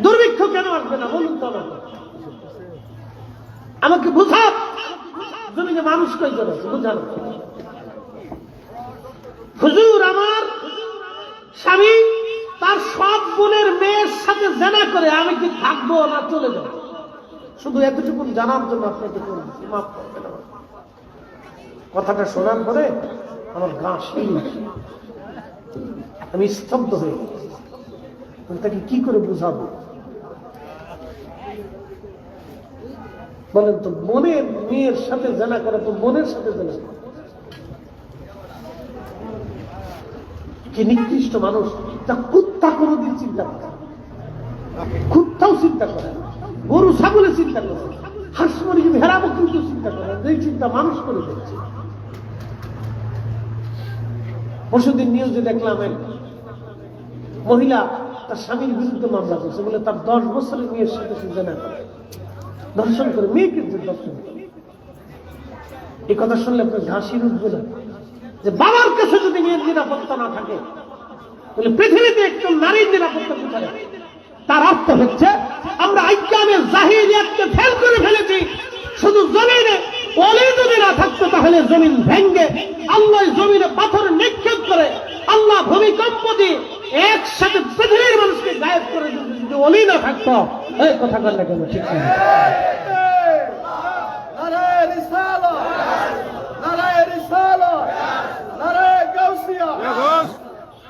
দুর্ভিক্ষ কেন আসবে না বলুন তো? আমাকে বুঝান, জমিনে মানুষ কয়জন আছে বুঝান। হুজুর আমার স্বামী তার সব বোনের মেয়ের সাথে জেনা করে, আমি কি থাকবো না চলে যাবো? শুধু এতটুকু জানার জন্য আপনাকে মাফ করবেন। কথাটা শোনার পরে আমার গা শিল, আমি স্তব্ধ হয়ে গেছি। তাকে কি করে বুঝাবো বলেন তো? বোনের মেয়ের সাথে জেনা করে তো বোনের সাথে জেনা করে। কি নিকৃষ্ট মানুষ! তা কুত্তা কোনোদিন চিন্তা করে, কুত্তাও চিন্তা করে, গরু ছাগলে চিন্তা করে, হাঁস মুরগি ভেড়া বকরিও চিন্তা করে, এই চিন্তা মানুষ করে দিচ্ছে। পরশুদিন নিউজে দেখলাম এক মহিলা তার স্বামীর বিরুদ্ধে মামলা করছে, বলে তার 10 বছরের মেয়ের সাথে সে জেনা করে, ধর্ষণ করে, মেয়েকে ধর্ষণ করে। এই কথা শুনলে আপনার ঘাসির উঠবে না? যে বাবার কাছে যদি মেয়ের নিরাপত্তা না থাকে তাহলে পৃথিবীতে একজন নারীর নিরাপত্তা কোথায়? তার অর্থ হচ্ছে আমরা আইয়ামে জাহিলিয়াতকে ফেল করে ফেলেছি। শুধু জমিনে ওলি যদি না থাকতো তাহলে জমিন ভেঙ্গে আল্লাহ জমিনে পাথর নিক্ষেপ করে, আল্লাহ ভূমিকম্প দিয়ে একসাথে পৃথিবীর মানুষকে গায়েব করে দিত যদি ওলি না থাকতো। এই কথা বললে কেন ঠিক না? নারায়ে রিসালাত, নারায়ে রিসালাত, নারায়ে গাউসিয়া।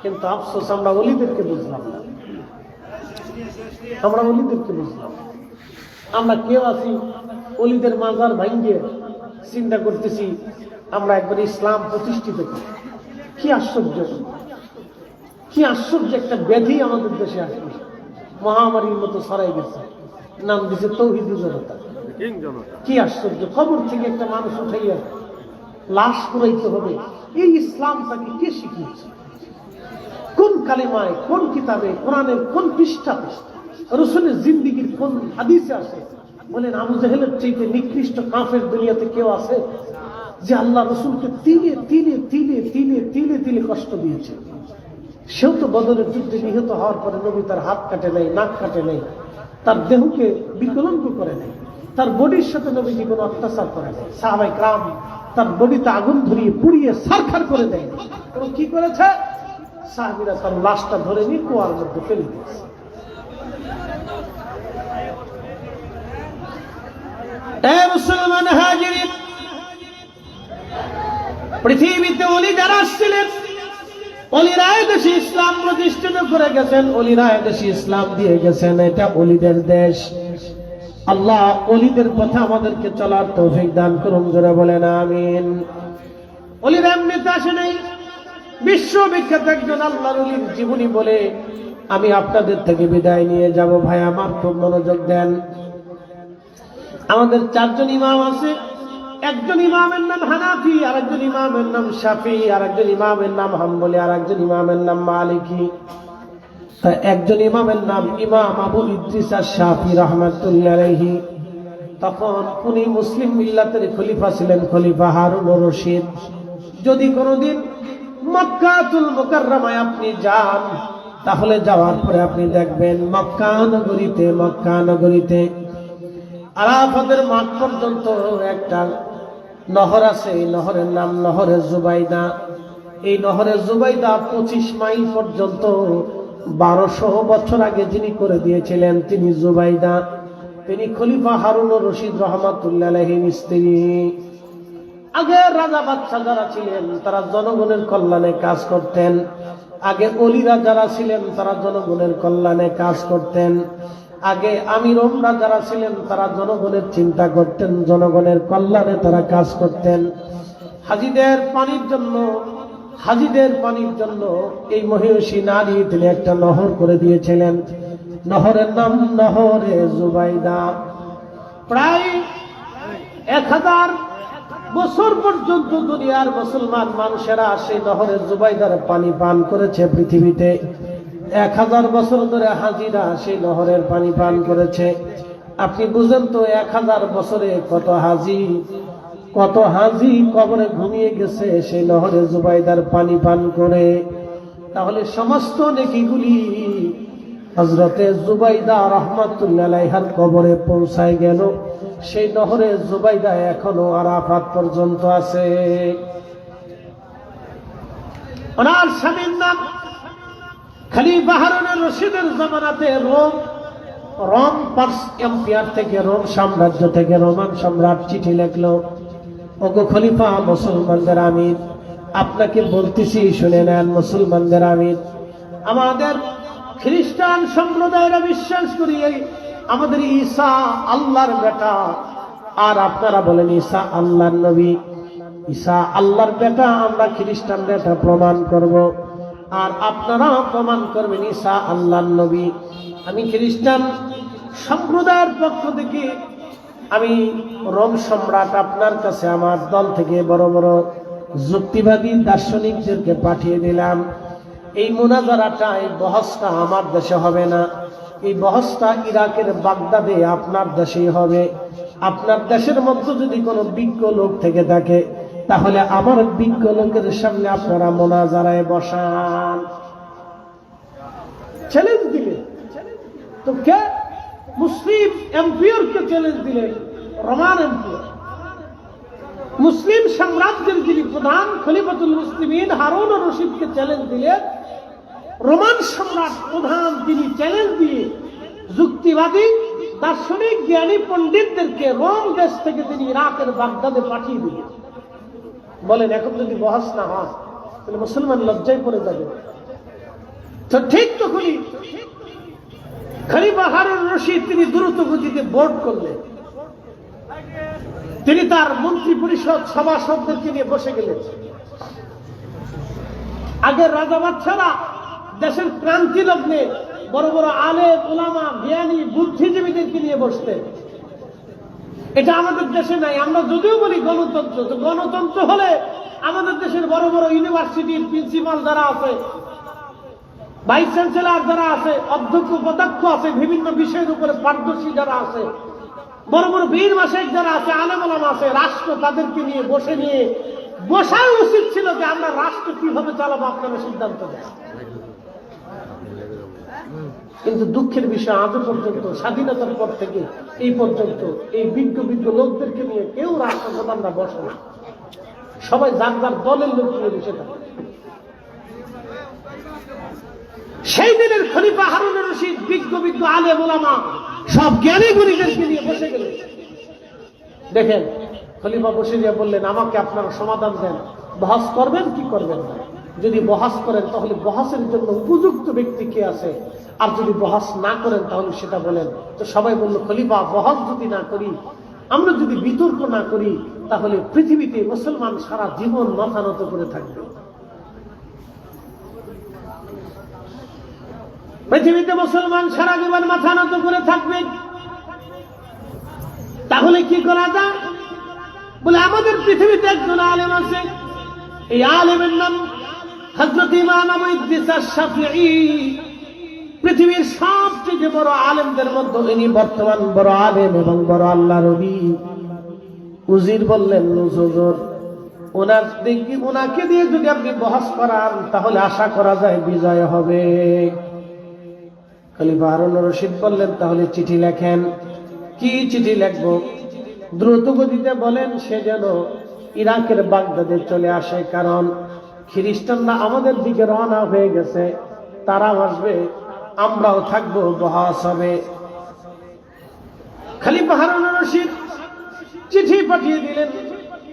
কিন্তু আফসোস আমরা ওলিদেরকে বুঝলাম না, আমরা ওলিদেরকে বুঝলাম। আমরা কেউ আছি ওলিদের মাজার ভাঙ্গে চিন্তা করতেছি আমরা একবার ইসলাম প্রতিষ্ঠিত করি। কি আশ্চর্য, কি আশ্চর্য একটা ব্যাধি আমাদের দেশে আসবে, মহামারীর মতো ছড়াই গেছে, নাম দিছে তৌহিদি জনতা। কি আশ্চর্য, কবর থেকে একটা মানুষ উঠাইয়া লাশ কুড়াইতে হবে, এই ইসলামটাকে কে শিখিয়েছে? কোন কালেমায়, কোন কিতাবে, কোরআনের কোন পৃষ্ঠাতে, রসুলের জিন্দিগির কোন হাদিসে আছে? বলেন আবু জাহেলের চাইতে নিকৃষ্ট কাফের দুনিয়াতে কেউ আছে যে আল্লাহ রসুলকে তিলে তিলে তিলে তিলে তিলে তিলে কষ্ট দিয়েছে? সেও তো বদরের যুদ্ধে নিহত হওয়ার পরে নবী তার হাত কাটে নাই, নাক কাটে নাই, তার দেহকে বিকলঙ্গ করে নাই, তার বডির সাথে নবীজি কোনো অত্যাচার করে নাই। সাহাবায়ে কেরাম তার বডিতে আগুন ধরিয়ে পুড়িয়ে সারখার করে দেয়। এবং কি করেছে? সাহাবীরা তার লাশটা ধরে নিয়ে কুয়ার মধ্যে ফেলে দিয়েছে। মুসলমান হাজিরিন, পৃথিবীতে ওলি যারা ছিলেন, ওলিরা দেশে ইসলাম প্রতিষ্ঠিত করে গেছেন, ওলিরা দেশে ইসলাম দিয়ে গেছেন। এটা ওলিদের দেশ। আল্লাহ ওলিদের পথে আমাদেরকে চলার তৌফিক দান করুন, জোরে বলেন আমিন। ওলিরা এমনিতে আসে নাই, বিশ্ববিখ্যাত একজন আল্লাহর ওলির জীবনী বলে আমি আপনাদের থেকে বিদায় নিয়ে যাব। ভাই আমার খুব মনোযোগ দেন। আমাদের চারজন ইমাম আছে। একজন ইমামের নাম হানাফি, আরেকজন ইমামের নাম শাফি, আরেকজন ইমামের নাম হাম্বলি, আরেকজন ইমামের নাম মালিকি। একজন ইমামের নাম ইমাম আবু ইদ্রিস আশ-শাফি রাহমাতুল্লাহি আলাইহি। তখন উনি মুসলিম মিল্লাতের খলিফা ছিলেন, খলিফা হারুনুর রশিদ। যদি কোনোদিন মক্কাতুল মুকাররমায় আপনি যান, তাহলে যাওয়ার পরে আপনি দেখবেন মক্কা নগরীতে আরাফাতের মাঠ পর্যন্ত একটা নহর আছে। এই নহরের নাম নহরে জুবাইদা। এই নহরে জুবাইদা 25 মাইল পর্যন্ত 1200 বছর আগে যিনি করে দিয়েছিলেন তিনি জুবাইদা। তিনি খলিফা হারুনুর রশিদ রাহমাতুল্লাহি আলাইহির স্ত্রী। আগে রাজা বাদশা যারা ছিলেন তারা জনগণের কল্যাণে কাজ করতেন। আগে ওলিরা যারা ছিলেন তারা জনগণের কল্যাণে কাজ করতেন। আগে আমিররা যারা ছিলেন তারা জনগণের চিন্তা করতেন, জনগণের কল্যাণে তারা কাজ করতেন। হাজিদের পানির জন্য এই মহিষী নারী তিনি একটা নহর করে দিয়েছিলেন। নহরের নাম নহরে জুবাইদা। প্রায় 1000 বছর পর্যন্ত দুনিয়ার মুসলমান মানুষেরা সেই নহরে জুবাইদার পানি পান করেছে। পৃথিবীতে 1000 বছর ধরে হাজিরা সেই নহরের পানি পান করেছে। আপনি বুঝেন তো 1000 বছরে কত হাজি কবরে ঘুমিয়ে গেছে সেই নহরে জুবাইদার পানি পান করে। তাহলে সমস্ত নেকিগুলি হযরতে জুবাইদা রাহমাতুল্লাহি আলাইহার কবরে পৌঁছায় গেল। সেই নহরে জুবাইদা এখনো আরাফাত পর্যন্ত আছে। ওনার স্বামীর নাম খলিফা হারুনুর রশিদের জামানাতে রোম পার্স এম্পায়ার থেকে, রোম সাম্রাজ্য থেকে রোমান সম্রাট চিঠি লিখলো, ওগো খলিফা মুসলমানদের আমির, আপনাকে বলতেছি শুনে নেন। মুসলমানদের আমির, আমাদের খ্রিস্টান সম্প্রদায়েরা বিশ্বাস করি আমাদের ঈসা আল্লাহর বেটা, আর আপনারা বলেন ঈসা আল্লাহর নবী। ঈসা আল্লাহর বেটা, আমরা খ্রিস্টানরা এটা প্রমাণ করব, আর আপনারা প্রমাণ করবেন ঈসা আল্লাহর নবী। আমি খ্রিস্টান সম্প্রদায়ের পক্ষ থেকে আমি রোম সম্রাট আপনার কাছে আমার দল থেকে বড় বড় যুক্তিবাদী দার্শনিকদেরকে পাঠিয়ে দিলাম। এই মুনাজারাটা, এই বহসটা আমার দেশে হবে না, এই বহসটা ইরাকের বাগদাদে আপনার দেশেই হবে। আপনার দেশের মধ্যে যদি কোনো বিজ্ঞ লোক থেকে থাকে তাহলে আমার বিজ্ঞ লোকের সামনে আপনারা মুনাজারায় বসান। চ্যালেঞ্জ দিলে তো কে? মুসলিম এম্পায়ারকে চ্যালেঞ্জ দিলেন রোমান এম্পায়ার। মুসলিম সাম্রাজ্যের যিনি প্রধান খলিফাতুল মুসলিমিন হারুনুর রশিদকে চ্যালেঞ্জ দিলেন রোমান সম্রাট প্রধান, তিনি চ্যালেঞ্জ দিয়ে যুক্তিবাদী দার্শনিক জ্ঞানী পণ্ডিতদেরকে রোম দেশ থেকে তিনি ইরাকের বাগদাদে পাঠিয়ে দিলেন। বলেন এখন যদি বহস না হয় তাহলে মুসলমান লজ্জায় পড়ে যাবে। তো ঠিক তখনই খলিফা হারুন রশিদ তিনি দ্রুত গতিতে বোর্ড করলেন। তিনি তার মন্ত্রী পরিষদ সভাসদদেরকে নিয়ে বসে গেলেন। আগের রাজা বাদশারা দেশের ক্রান্তি লগ্নে বড় বড় আলেম ওলামা জ্ঞানী বুদ্ধিজীবীদেরকে নিয়ে বসতেন। এটা আমাদের দেশে নাই। আমরা যদিও বলি গণতন্ত্র, তো গণতন্ত্র হলে আমাদের দেশের বড় বড় ইউনিভার্সিটির প্রিন্সিপাল যারা আছে, ভাইস চ্যান্সেলর যারা আছে, অধ্যক্ষ উপাধ্যক্ষ আছে, বিভিন্ন বিষয়ের উপরে পারদর্শী যারা আছে, বড় বড় বীর মাসিক যারা আছে, আলেম ওলামা আছে, রাষ্ট্র তাদেরকে নিয়ে বসাই উচিত ছিল যে আমরা রাষ্ট্র কিভাবে চালাবো আপনারা সিদ্ধান্ত দেন। কিন্তু দুঃখের বিষয় আজও পর্যন্ত স্বাধীনতার পর থেকে এই পর্যন্ত এই বিজ্ঞ লোকদেরকে নিয়ে কেউ রাষ্ট্রপ্রধানরা বসে না। সবাই যার যার দলের লোক নিয়ে বসে থাকে। সেই দিনের খলিফা হারুন রশিদ বিজ্ঞ আলেম ওলামা সব জ্ঞানী গুণীদেরকে নিয়ে বসে গেলেন। দেখেন খলিফা বসে দিয়ে বললেন, আমাকে আপনারা সমাধান দেন, বহস করবেন কি করবেন না। যদি বহস করেন তাহলে বহসের জন্য উপযুক্ত ব্যক্তি কে আছে, আর যদি বহস না করেন তাহলে সেটা বলেন। তো সবাই বলল, খলিফা বহস যদি না করি, আমরা যদি বিতর্ক না করি, তাহলে পৃথিবীতে মুসলমান সারা জীবন মাথা নত করে থাকবে। পৃথিবীতে মুসলমান সারা জীবন মাথা নত করে থাকবে। তাহলে কি করা যায়? বলে আমাদের পৃথিবীতে একজন আলেম আছে, এই আলেমের নাম হযরত ইমাম আবু ইদ্রিস আশ-শাফিঈ। পৃথিবীর সবচেয়ে বড় আলেমদের মধ্যে ইনি বর্তমান বড় আলেম এবং বড় আল্লাহর ওলি। উজির বললেন, হুজুর ওনাকে দিয়ে যদি আপনি বহস করান তাহলে আশা করা যায় বিজয় হবে। খলিফা হারুন রশিদ বললেন, তাহলে চিঠি লেখেন। কি চিঠি লিখবো? দ্রুত গতিতে বলেন সে যেন ইরাকের বাগদাদে চলে আসে, কারণ খ্রিস্টানরা আমাদের দিকে রওনা হয়ে গেছে, তারাও আসবে, আমরাও থাকবো, বহস হবে। খলিফা হারুন রশিদ চিঠি পাঠিয়ে দিলেন।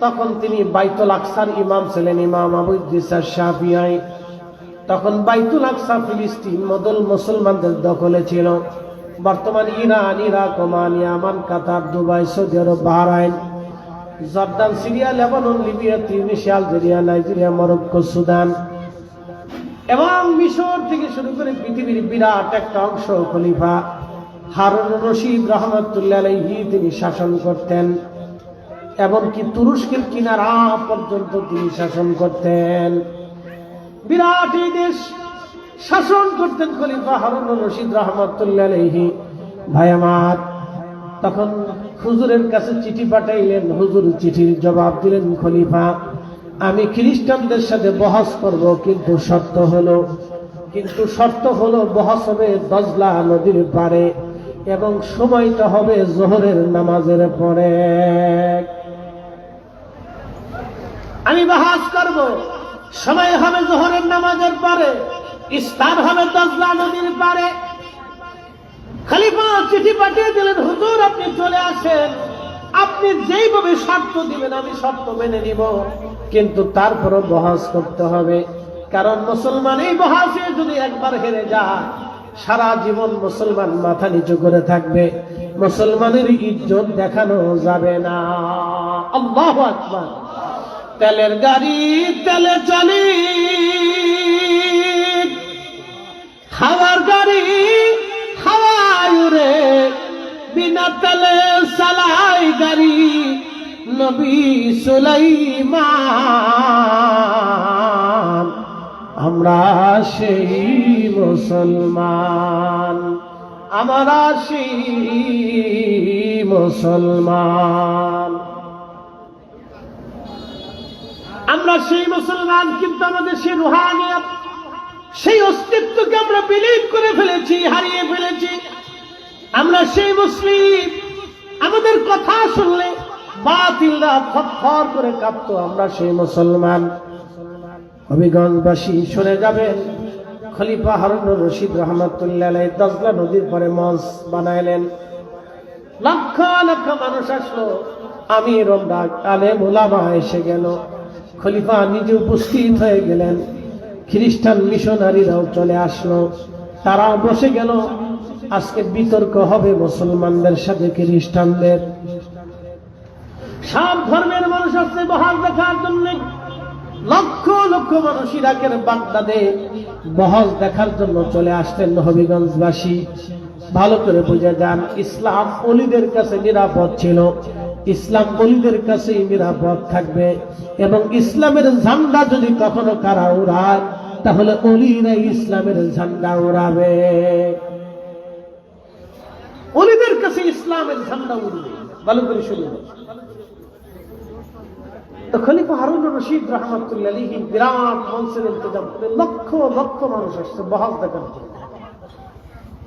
তখন তিনি বাইতুল আকসার ইমাম ছিলেন, ইমাম আবু ইদ্রিস আশ-শাফিঈ। তখন বাইতুল আকসা ফিলিস্তিন মদল মুসলমানদের দখলে ছিল। বর্তমান Iran, Iraq, Oman, Yemen, Qatar, Dubai, Saudi Arabia, Bahrain, Jordan, Syria, Lebanon, Libya, Tunisia, Algeria, Nigeria, Morocco, Sudan এবং মিশর থেকে শুরু করে পৃথিবীর বিরাট একটা অংশ খলিফা হারুন রশিদ রাহমাতুল্লাহ আলাইহি তিনি শাসন করতেন। এমনকি তুরস্কের কিনারা পর্যন্ত তিনি শাসন করতেন। বিরাট এই দেশ শাসন করতেন খলিফা হারুন রশিদ রাহমাতুল্লাহ আলাইহি। ভাই আমার, তখন হুজুরের কাছে চিঠি পাঠাইলেন। হুজুর চিঠির জবাব দিলেন, খলিফা আমি খ্রিস্টানদের সাথে বহস করব, কিন্তু শর্ত হলো বহস হবে দজলা নদীর পারে এবং সময়টা হবে জোহরের নামাজের পরে। আমি বহস করব, সময় হবে জোহরের নামাজের পরে, স্থান হবে দজলা নদীর পারে। খলিফা চিঠি পাঠিয়ে দিলেন, হুজুর আপনি চলে আসেন, আপনি যেইভাবে শর্ত দিবেন আমি শর্ত মেনে নিব, কিন্তু তারপরও বহস করতে হবে। কারণ মুসলমান এই বহসে যদি একবার হেরে যায়, সারা জীবন মুসলমান মাথা নিচু করে থাকবে, মুসলমানের ইজ্জত দেখানো যাবে না। আল্লাহু আকবার। তেলের গাড়ি তেলে চলি, হাওয়ার গাড়ি হাওয়ায় উড়ে, বিনা তেলে চালাই গাড়ি নবী সুলাইমান। আমরা সেই মুসলমান, আমরা সেই মুসলমান, আমরা সেই মুসলমান। কিন্তু আমাদের সেই রুহানিয়ত, সেই অস্তিত্বকে আমরা বিলীন করে ফেলেছি, হারিয়ে ফেলেছি। আমরা সেই মুসলিম, আমাদের কথা শুনলে বাতিলরা থরথর করে কাঁপতো। আমরা সেই মুসলমান। হবিগঞ্জবাসী শুনে যাবেন, খলিফা হারুন রশিদ রাহমাতুল্লাহ আলাইহি দজলা নদীর পরে মঞ্চ বানাইলেন। লক্ষ লক্ষ মানুষ আসলো, আমির আলেম ওলামা এসে গেল, খলিফা নিজে উপস্থিত হয়ে গেলেন, খ্রিস্টান মিশনারিরাও চলে আসলো, তারাও বসে গেল। আজকে বিতর্ক হবে মুসলমানদের সাথে খ্রিস্টানদের। সব ধর্মের মানুষ আসছে বহাল দেখার জন্য। লক্ষ লক্ষ মানুষ ইরাকের বাগদাদে বহজ দেখার জন্য চলে আসলেন। হবিগঞ্জবাসী ভালো করে বুঝে যান, ইসলাম অলিদের কাছে নিরাপদ ছিল, ইসলাম অলিদের কাছে নিরাপদ থাকবে। এবং ইসলামের ঝান্ডা যদি কখনো কারা উড়ায়, তাহলে অলিরা ইসলামের ঝান্ডা উড়াবে। অলিদের কাছে ইসলামের ঝান্ডা উড়বে। ভালো করে শুনুন। তো খলিফা হারুন রশিদ রহমাতুল্লাহ আলাইহি বিরাট মঞ্চের ইন্তজাম করে লক্ষ লক্ষ মানুষ আসছে বহাজ দেখার জন্য।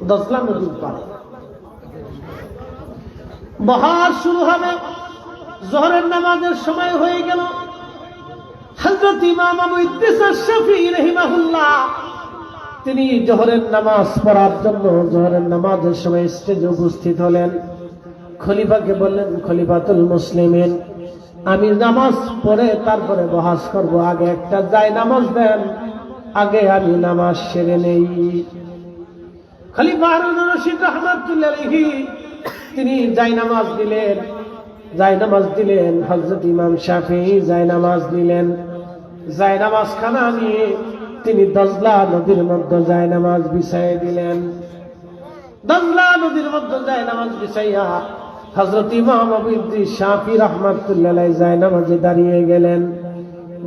দজলা নদীর পাড়ে বহাজ শুরু হবে। জোহরের নামাজের সময় হয়ে গেল। হযরত ইমাম আবু ইদ্রিস আশ-শাফিঈ রাহিমাহুল্লাহ তিনি জোহরের নামাজ পড়ার জন্য জোহরের নামাজের সময় স্টেজে উপস্থিত হলেন। খলিফাকে বললেন, খলিফাতুল মুসলিমিন, আমি নামাজ পড়ে তারপরে বহাজ করব, আগে একটা জায় নামাজ দেন, আগে আমি নামাজ সেরে নেই। খলিফা হারুন রশিদ রাহমাতুল্লাহ আলাইহি তিনি জায় নামাজ দিলেন। জায় নামাজ দিলেন। হযরত ইমাম শাফিঈ জায় নামাজ দিলেন। জায় নামাজ খানা নিয়ে তিনি দজলা নদীর মধ্যে জায় নামাজ বিছাইয়ে দিলেন। দজলা নদীর মধ্যে জায় নামাজ বিছাইয়া হযরত ইমাম আবু ইদ্রিস শাফিঈ রাহমাতুল্লাহ আলাইহি জায় নামাজে দাঁড়িয়ে গেলেন।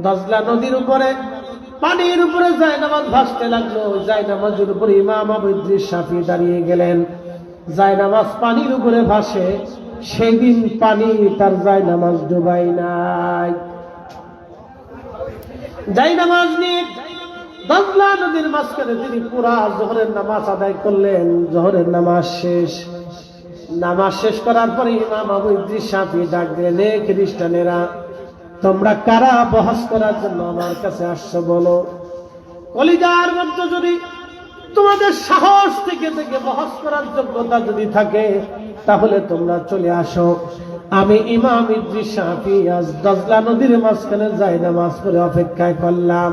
দজলা নদীর উপরে পানির উপরে জায় নামাজ ভাসতে লাগলো। জায় নামাজের উপরে ইমাম আবু ইদ্রিস শাফিঈ দাঁড়িয়ে গেলেন। জায় নামাজ পানির উপরে ভাসে, সেদিন পানি তার জায় নামাজ ডুবাই নাই। জায় নামাজ নিয়ে দজলা নদীর মাঝখানে তিনি পুরা জোহরের নামাজ আদায় করলেন। জোহরের নামাজ শেষ। নামাজ শেষ করার পরে ইমাম আবু ইদ্রিস শাফিঈ ডাক দিলেন, এ খ্রিস্টানেরা, তোমরা কারা বহস করার জন্য আমার কাছে আসছো বলো। কলিজার মধ্যে যদি তোমাদের সাহস থেকে থেকে বহস করার যোগ্যতা যদি থাকে, তাহলে তোমরা চলে আসো। আমি ইমাম ইদ্রিস শাফিঈ আজ দজলা নদীর মাঝখানে যাই নামাজ পড়ে অপেক্ষায় করলাম।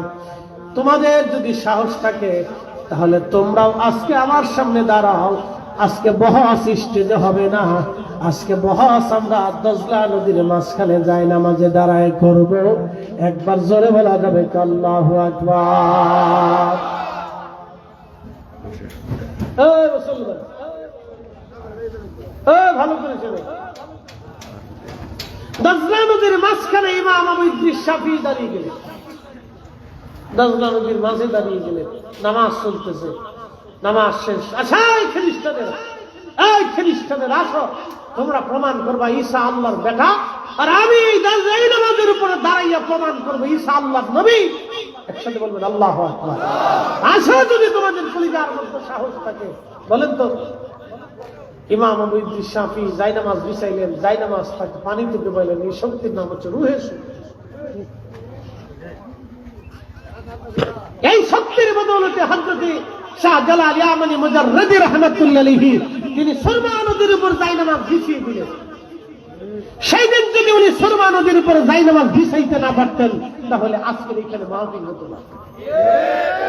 তোমাদের যদি সাহস থাকে, তাহলে তোমরাও আজকে আমার সামনে দাঁড়াও। আজকে বহস স্টেজে হবে না, আজকে বহস আমরা দজলা নদীর মাঝখানে যাই নামাজে দাঁড়ায় করব। একবার জোরে বলা যাবে আল্লাহু আকবার। ভালো করে শুনে, দজলা নদীর মাঝখানে ইমাম আবু ইদ্রিস শাফিঈ দাঁড়িয়ে গেলেন। দজলা নদীর মাঝে দাঁড়িয়ে গেলেন। নামাজ চলতেছে। নামাজ শেষ। আচ্ছা এই খ্রিস্টানের আসো, তোমরা প্রমাণ করবা ঈসা আল্লাহর বেটা, আর আমি এই নামাজের উপরে দাঁড়াইয়া প্রমাণ করবো ঈসা আল্লাহর নবী। একসাথে বলবেন আল্লাহু আকবার। আসো, যদি তোমাদের কলিজার মধ্যে সাহস থাকে। বলেন তো। ইমাম আবু ইদ্রিস শাফিঈ জায় নামাজ বিছাইলেন। জায় নামাজ তাকে পানিতে ডুবাইলেন। এই শক্তির নাম হচ্ছে রূহে শূন্য। এই শক্তির বদৌলতে হযরত শাহজালাল ইয়ামানী মুজাররদি রাহমাতুল্লাহ আলাইহি তিনি সুরমা নদীর উপর জায় নামাজ বিছিয়ে দিলেন। সেই দিন যদি উনি সুরমা নদীর উপর জায় নামাজ বিছাইতে না পারতেন, তাহলে আজকের এখানে মাহফিল হতো না।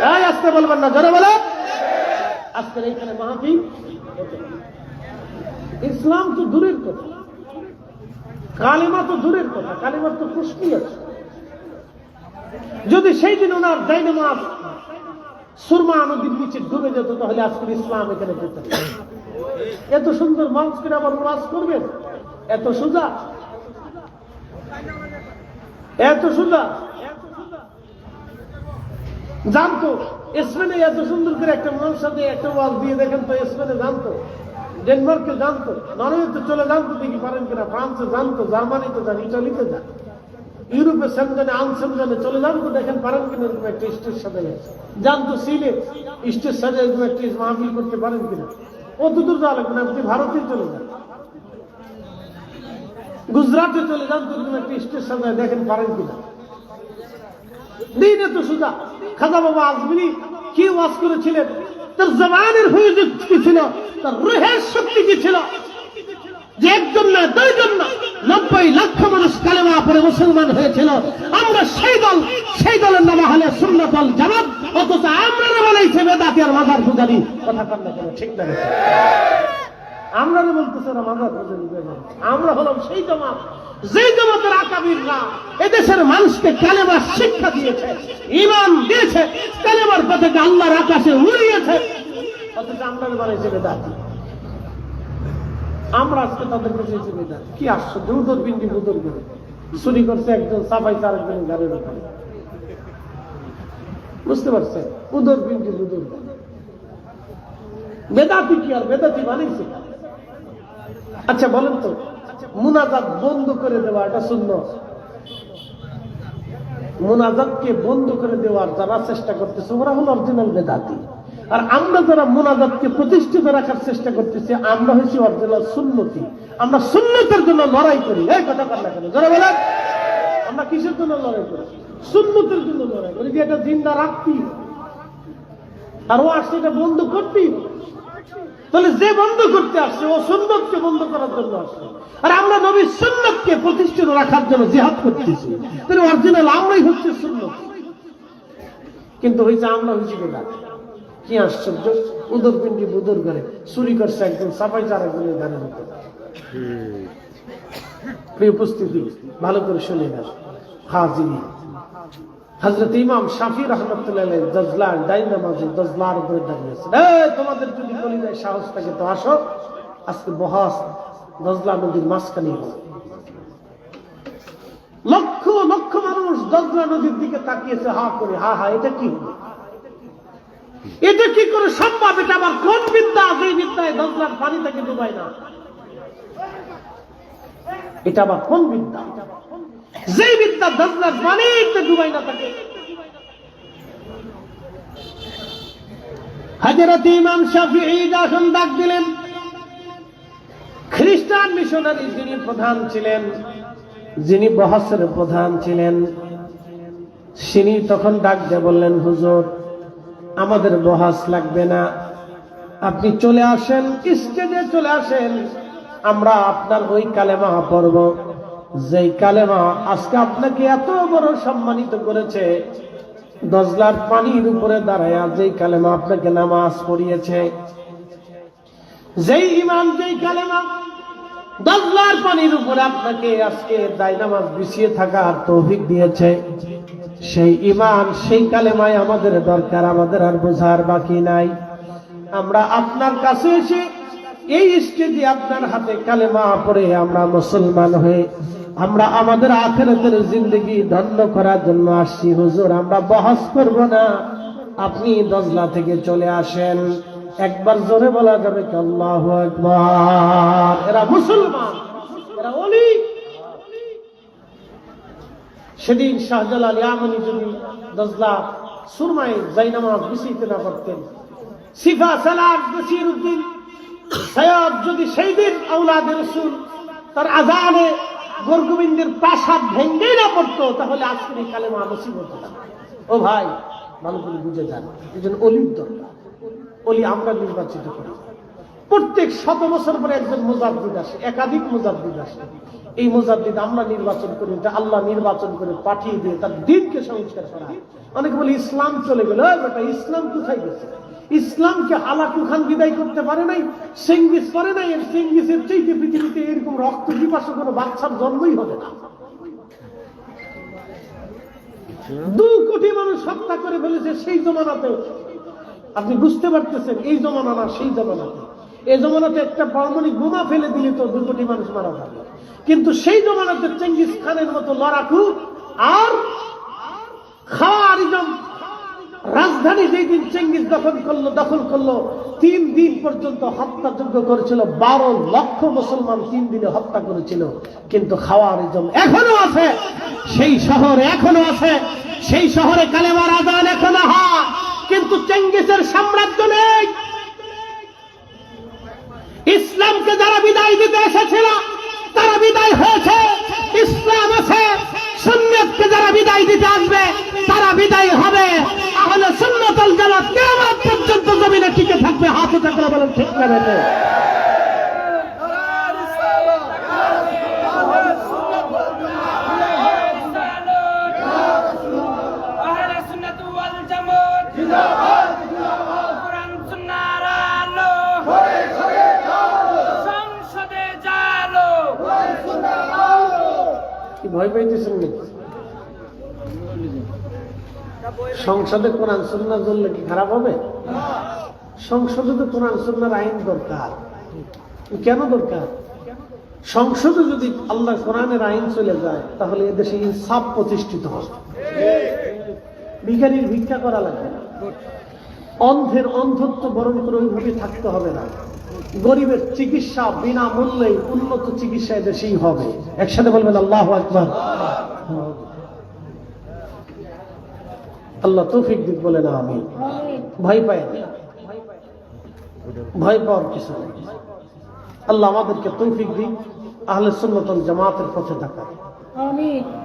তাই আজকে বলবেন না, জোরে বলে, আজকের এখানে মাহফিল হতো না। ইসলাম তো দূরের কথা, কালিমা তো দূরের কথা, কালিমার তো পুষ্টি আছে। যদি সেই দিন ওনার জায় নামাজ সুরমা নদীর নিচে ডুবে যেত, তাহলে আজকের ইসলাম এখানে যেত। এত সুন্দর মঞ্চ করে আবার ওয়াজ করবেন, এত সোজা, এত সোজা। জানতো স্পেনে এত সুন্দর করে একটা মানুষ সাথে একটা ওয়াজ দিয়ে দেখেন তো, স্পেনে জানতো, ডেনমার্কে জানতো, নরওয়েতে চলে জানতো, দেখি পারেন কিনা, ফ্রান্সে জানতো, জার্মানিতে যান, ইটালিতে যান, ইউরোপে সেমজানে আনসেমজানে চলে জানতো, দেখেন পারেন কিনা এরকম একটা স্টেজ সাজানো জানতো, সিলে স্টেজ সাজা এরকম একটা মাহফিল করতে পারেন কিনা। অত দূর যাওয়া লাগবে না, আপনি ভারতে চলে যান, গুজরাটে চলে যান, তো এরকম একটা স্টেজ সাজায় দেখেন পারেন কিনা। দিন এত সোজা। খাজা বাবা আজমিরি কি ওয়াজ করেছিলেন, তার জবানের হুজুর কি ছিল, তার রুহের শক্তি কি ছিল। যে একজন না দুইজন না 90 লক্ষ মানুষ কালেমা পড়ে মুসলমান হয়েছিল। আমরা সেই দলের নাম হলে সুন্নাত ওয়াল জামাত, অথচ আমরা বলেছে বেদাতি আর মাজার পূজারি। কথা কর না কেন? ঠিক না? আমরা বলতেছে না মাজার পূজারি। আমরা হলাম সেই জামাত, যে জামাতের আকাবিররা এদেশের মানুষকে কালেমার শিক্ষা দিয়েছে, ঈমান দিয়েছে, কালেমার পথে আল্লাহর আকাশে উড়িয়েছে, অথচ আমরা বলেছে বেদাতি। আমরা আজকে তাদের কাছে বেদাত। কি আশ্চর্য! উদর বিন্দি বুদর করে চুরি করছে একজন, সাফাই আরেকজন গাড়ির উপরে। বুঝতে পারছেন? উদর বিন্দি বুদর বেদাতি কি আর বেদাতি বানিয়েছে? আচ্ছা বলেন তো, মুনাজাত বন্ধ করে দেওয়া এটা সুন্নাত? মুনাজাতকে বন্ধ করে দেওয়ার যারা চেষ্টা করতেছে ওরা হলো অরিজিনাল বেদাতি। আর আমরা যারা মুনাজাতকে প্রতিষ্ঠিত রাখার চেষ্টা করতেছি আমরা হচ্ছি অরিজিনাল সুন্নতি। আমরা সুন্নতের জন্য লড়াই করি। এই কথা কার না কেন? যারা বলেন আমরা কিসের জন্য লড়াই করি? সুন্নতের জন্য লড়াই করি, যে এটা জিন্দা রাখতি আর ও আসছে এটা বন্ধ করতি। তাহলে যে বন্ধ করতে আসছে ও সুন্নতকে বন্ধ করার জন্য আসছে, আর আমরা নবীর সুন্নতকে প্রতিষ্ঠিত রাখার জন্য জিহাদ করতেছি। তাহলে অরিজিনাল আমরাই হচ্ছে সুন্নত, কিন্তু হয়েছে আমরা হয়েছি বেদাতি। কি আশ্চর্য! উদর পিন্ডি বুদর করে চুরি করছে একজন, সাফাই চার একজনের গানের উপর। প্রিয় উপস্থিতি, ভালো করে শুনে গেল হাজিরি। হযরত ইমাম শাফি রাহমাতুল্লাহ আলাইহি দজলার ডাইনামাজে দজলার উপরে দাঁড়িয়েছেন। তোমাদের যদি কলিজায় সাহস থাকে তো আসো, আজকে বহাস দজলা নদীর মাঝখানে হবে। লক্ষ লক্ষ মানুষ দজলা নদীর দিকে তাকিয়েছে হা করে, হা হা, এটা কি হলো? এটা কি করে সম্ভব? এটা আবার কোন বিদ্যা, যে বিদ্যায় দজলার পানি থেকে ডুবায় না? এটা আবার কোন বিদ্যা, যে বিদ্যা দজলার পানিতে ডুবায় না থাকে? হযরত ইমাম শাফিঈ যখন ডাক দিলেন, খ্রিস্টান মিশনারি যিনি প্রধান ছিলেন, যিনি বহসের প্রধান ছিলেন, তিনি তখন ডাক দিয়ে বললেন, হুজুর আমাদের বহাস লাগবে না, আপনি চলে আসেন, স্টেজে চলে আসেন, আমরা আপনার ওই কালেমা পড়ব যেই কালেমা আজকে আপনাকে এত বড় সম্মানিত করেছে। দজলার পানির উপরে দাঁড়ায়া যেই কালেমা আপনাকে নামাজ পড়িয়েছে, যেই ইমাম যেই কালেমা দজলার পানির উপরে আপনাকে আজকে দায় নামাজ বিছিয়ে থাকার তৌফিক দিয়েছে, সেই ইমান সেই কালেমায় আমাদের দরকার, আমাদের আর বোঝার বাকি নাই। আমরা আপনার কাছে এসে এই স্টেজে আপনার হাতে কালেমা পড়ে আমরা মুসলমান হয়ে আমরা আমাদের আখিরাতের জিন্দেগি ধন্য করার জন্য আসছি। হুজুর আমরা বহস করব না, আপনি দজলা থেকে চলে আসেন। একবার জোরে বলা যাবে কি আল্লাহু আকবার? এরা মুসলমান, এরা ওলি। সেদিন শাহজালাল ইয়ামানি যদি দজলা সুরমায় জাইনামাজ বিছিয়ে না করতেন, সিফা সালাত বসিরউদ্দিন সৈয়দ যদি সেই দিন আওলাদ রাসূল তার আযানে গোরগোবিন্দের প্রাসাদ ভেঙে না পড়তো, তাহলে আজকের এই কালেমা মুসিবত হতো। ও ভাই, ভালো করে বুঝে যান, একজন অলির দরকার। অলি আমরা নির্বাচিত করি। প্রত্যেক 100 বছর পরে একজন মুজাদ্দিদ আসে, একাধিক মুজাদ্দিদ আসে। এই মুজাদ্দিদ আমরা নির্বাচন করি, এটা আল্লাহ নির্বাচন করে পাঠিয়ে দিয়ে তার দিনকে সংস্কার করা। অনেকে বলে ইসলাম চলে গেল। বেটা, ইসলাম কোথায় গেছে? ইসলামকে হালাকু খান বিদায় করতে পারে নাই, চেঙ্গিস পারে নাই। চেঙ্গিসের চাইতে পৃথিবীতে এরকম রক্ত পিপাসু কোনো বাচ্চার জন্মই হবে না। 2 কোটি মানুষ হত্যা করে ফেলেছে সেই জমানাতে। আপনি বুঝতে পারতেছেন, এই জমানা না সেই জমানাতে। এই জমানাতে একটা পারমাণবিক বোমা ফেলে দিলে তো 2 কোটি মানুষ মারা যাবে, কিন্তু সেই জমানাতে চেঙ্গিস খানের মতো লড়াকু আর খাওয়ারিজম রাজধানী যেই দিন চেঙ্গিস দখল করলো 3 দিন পর্যন্ত হত্যাযজ্ঞ করেছিল। 12 লক্ষ মুসলমান 3 দিনে হত্যা করেছিল। কিন্তু খাওয়ারিজম এখনো আছে, সেই শহরে এখনো আছে, সেই শহরে কালেমার আযান এখনো হয়, কিন্তু চেঙ্গিসের সাম্রাজ্য নেই। ইসলামকে যারা বিদায় দিতে এসেছিল তারা বিদায় হয়েছে, ইসলাম আছে। সুন্নাতকে যারা বিদায় দিতে আসবে তারা বিদায় হবে। তাহলে সুন্নাত ওয়াল জামাত কিয়ামত পর্যন্ত জমিনে টিকে থাকবে। হাত উঁচু করে বলেন ঠিক না? কি ভয় পাইতেছেন নাকি? সংসদে কোরআন সুন্নাহ চললে কি খারাপ হবে? সংসদে তো কোরআন সুন্নাহর আইন দরকার। কেন দরকার? সংসদে যদি আল্লাহ কোরআনের আইন চলে যায় তাহলে এদেশে ইনসাফ প্রতিষ্ঠিত হবে। ভিখারির ভিক্ষা করা লাগবে না, অন্ধের অন্ধত্ব বরণ করে ওইভাবে থাকতে হবে না, গরিবের চিকিৎসা বিনামূল্যে উন্নত চিকিৎসা এদেশেই হবে। একসাথে বলবেন আল্লাহু আকবার। আল্লাহ তৌফিক দিক বলে না আমি ভয় পাই না, ভয় পাওয়ার কিছু নেই। আল্লাহ আমাদেরকে তৌফিক দিক আহলে সুন্নাত ওয়াল জামাতের পথে থাকা। আমিন।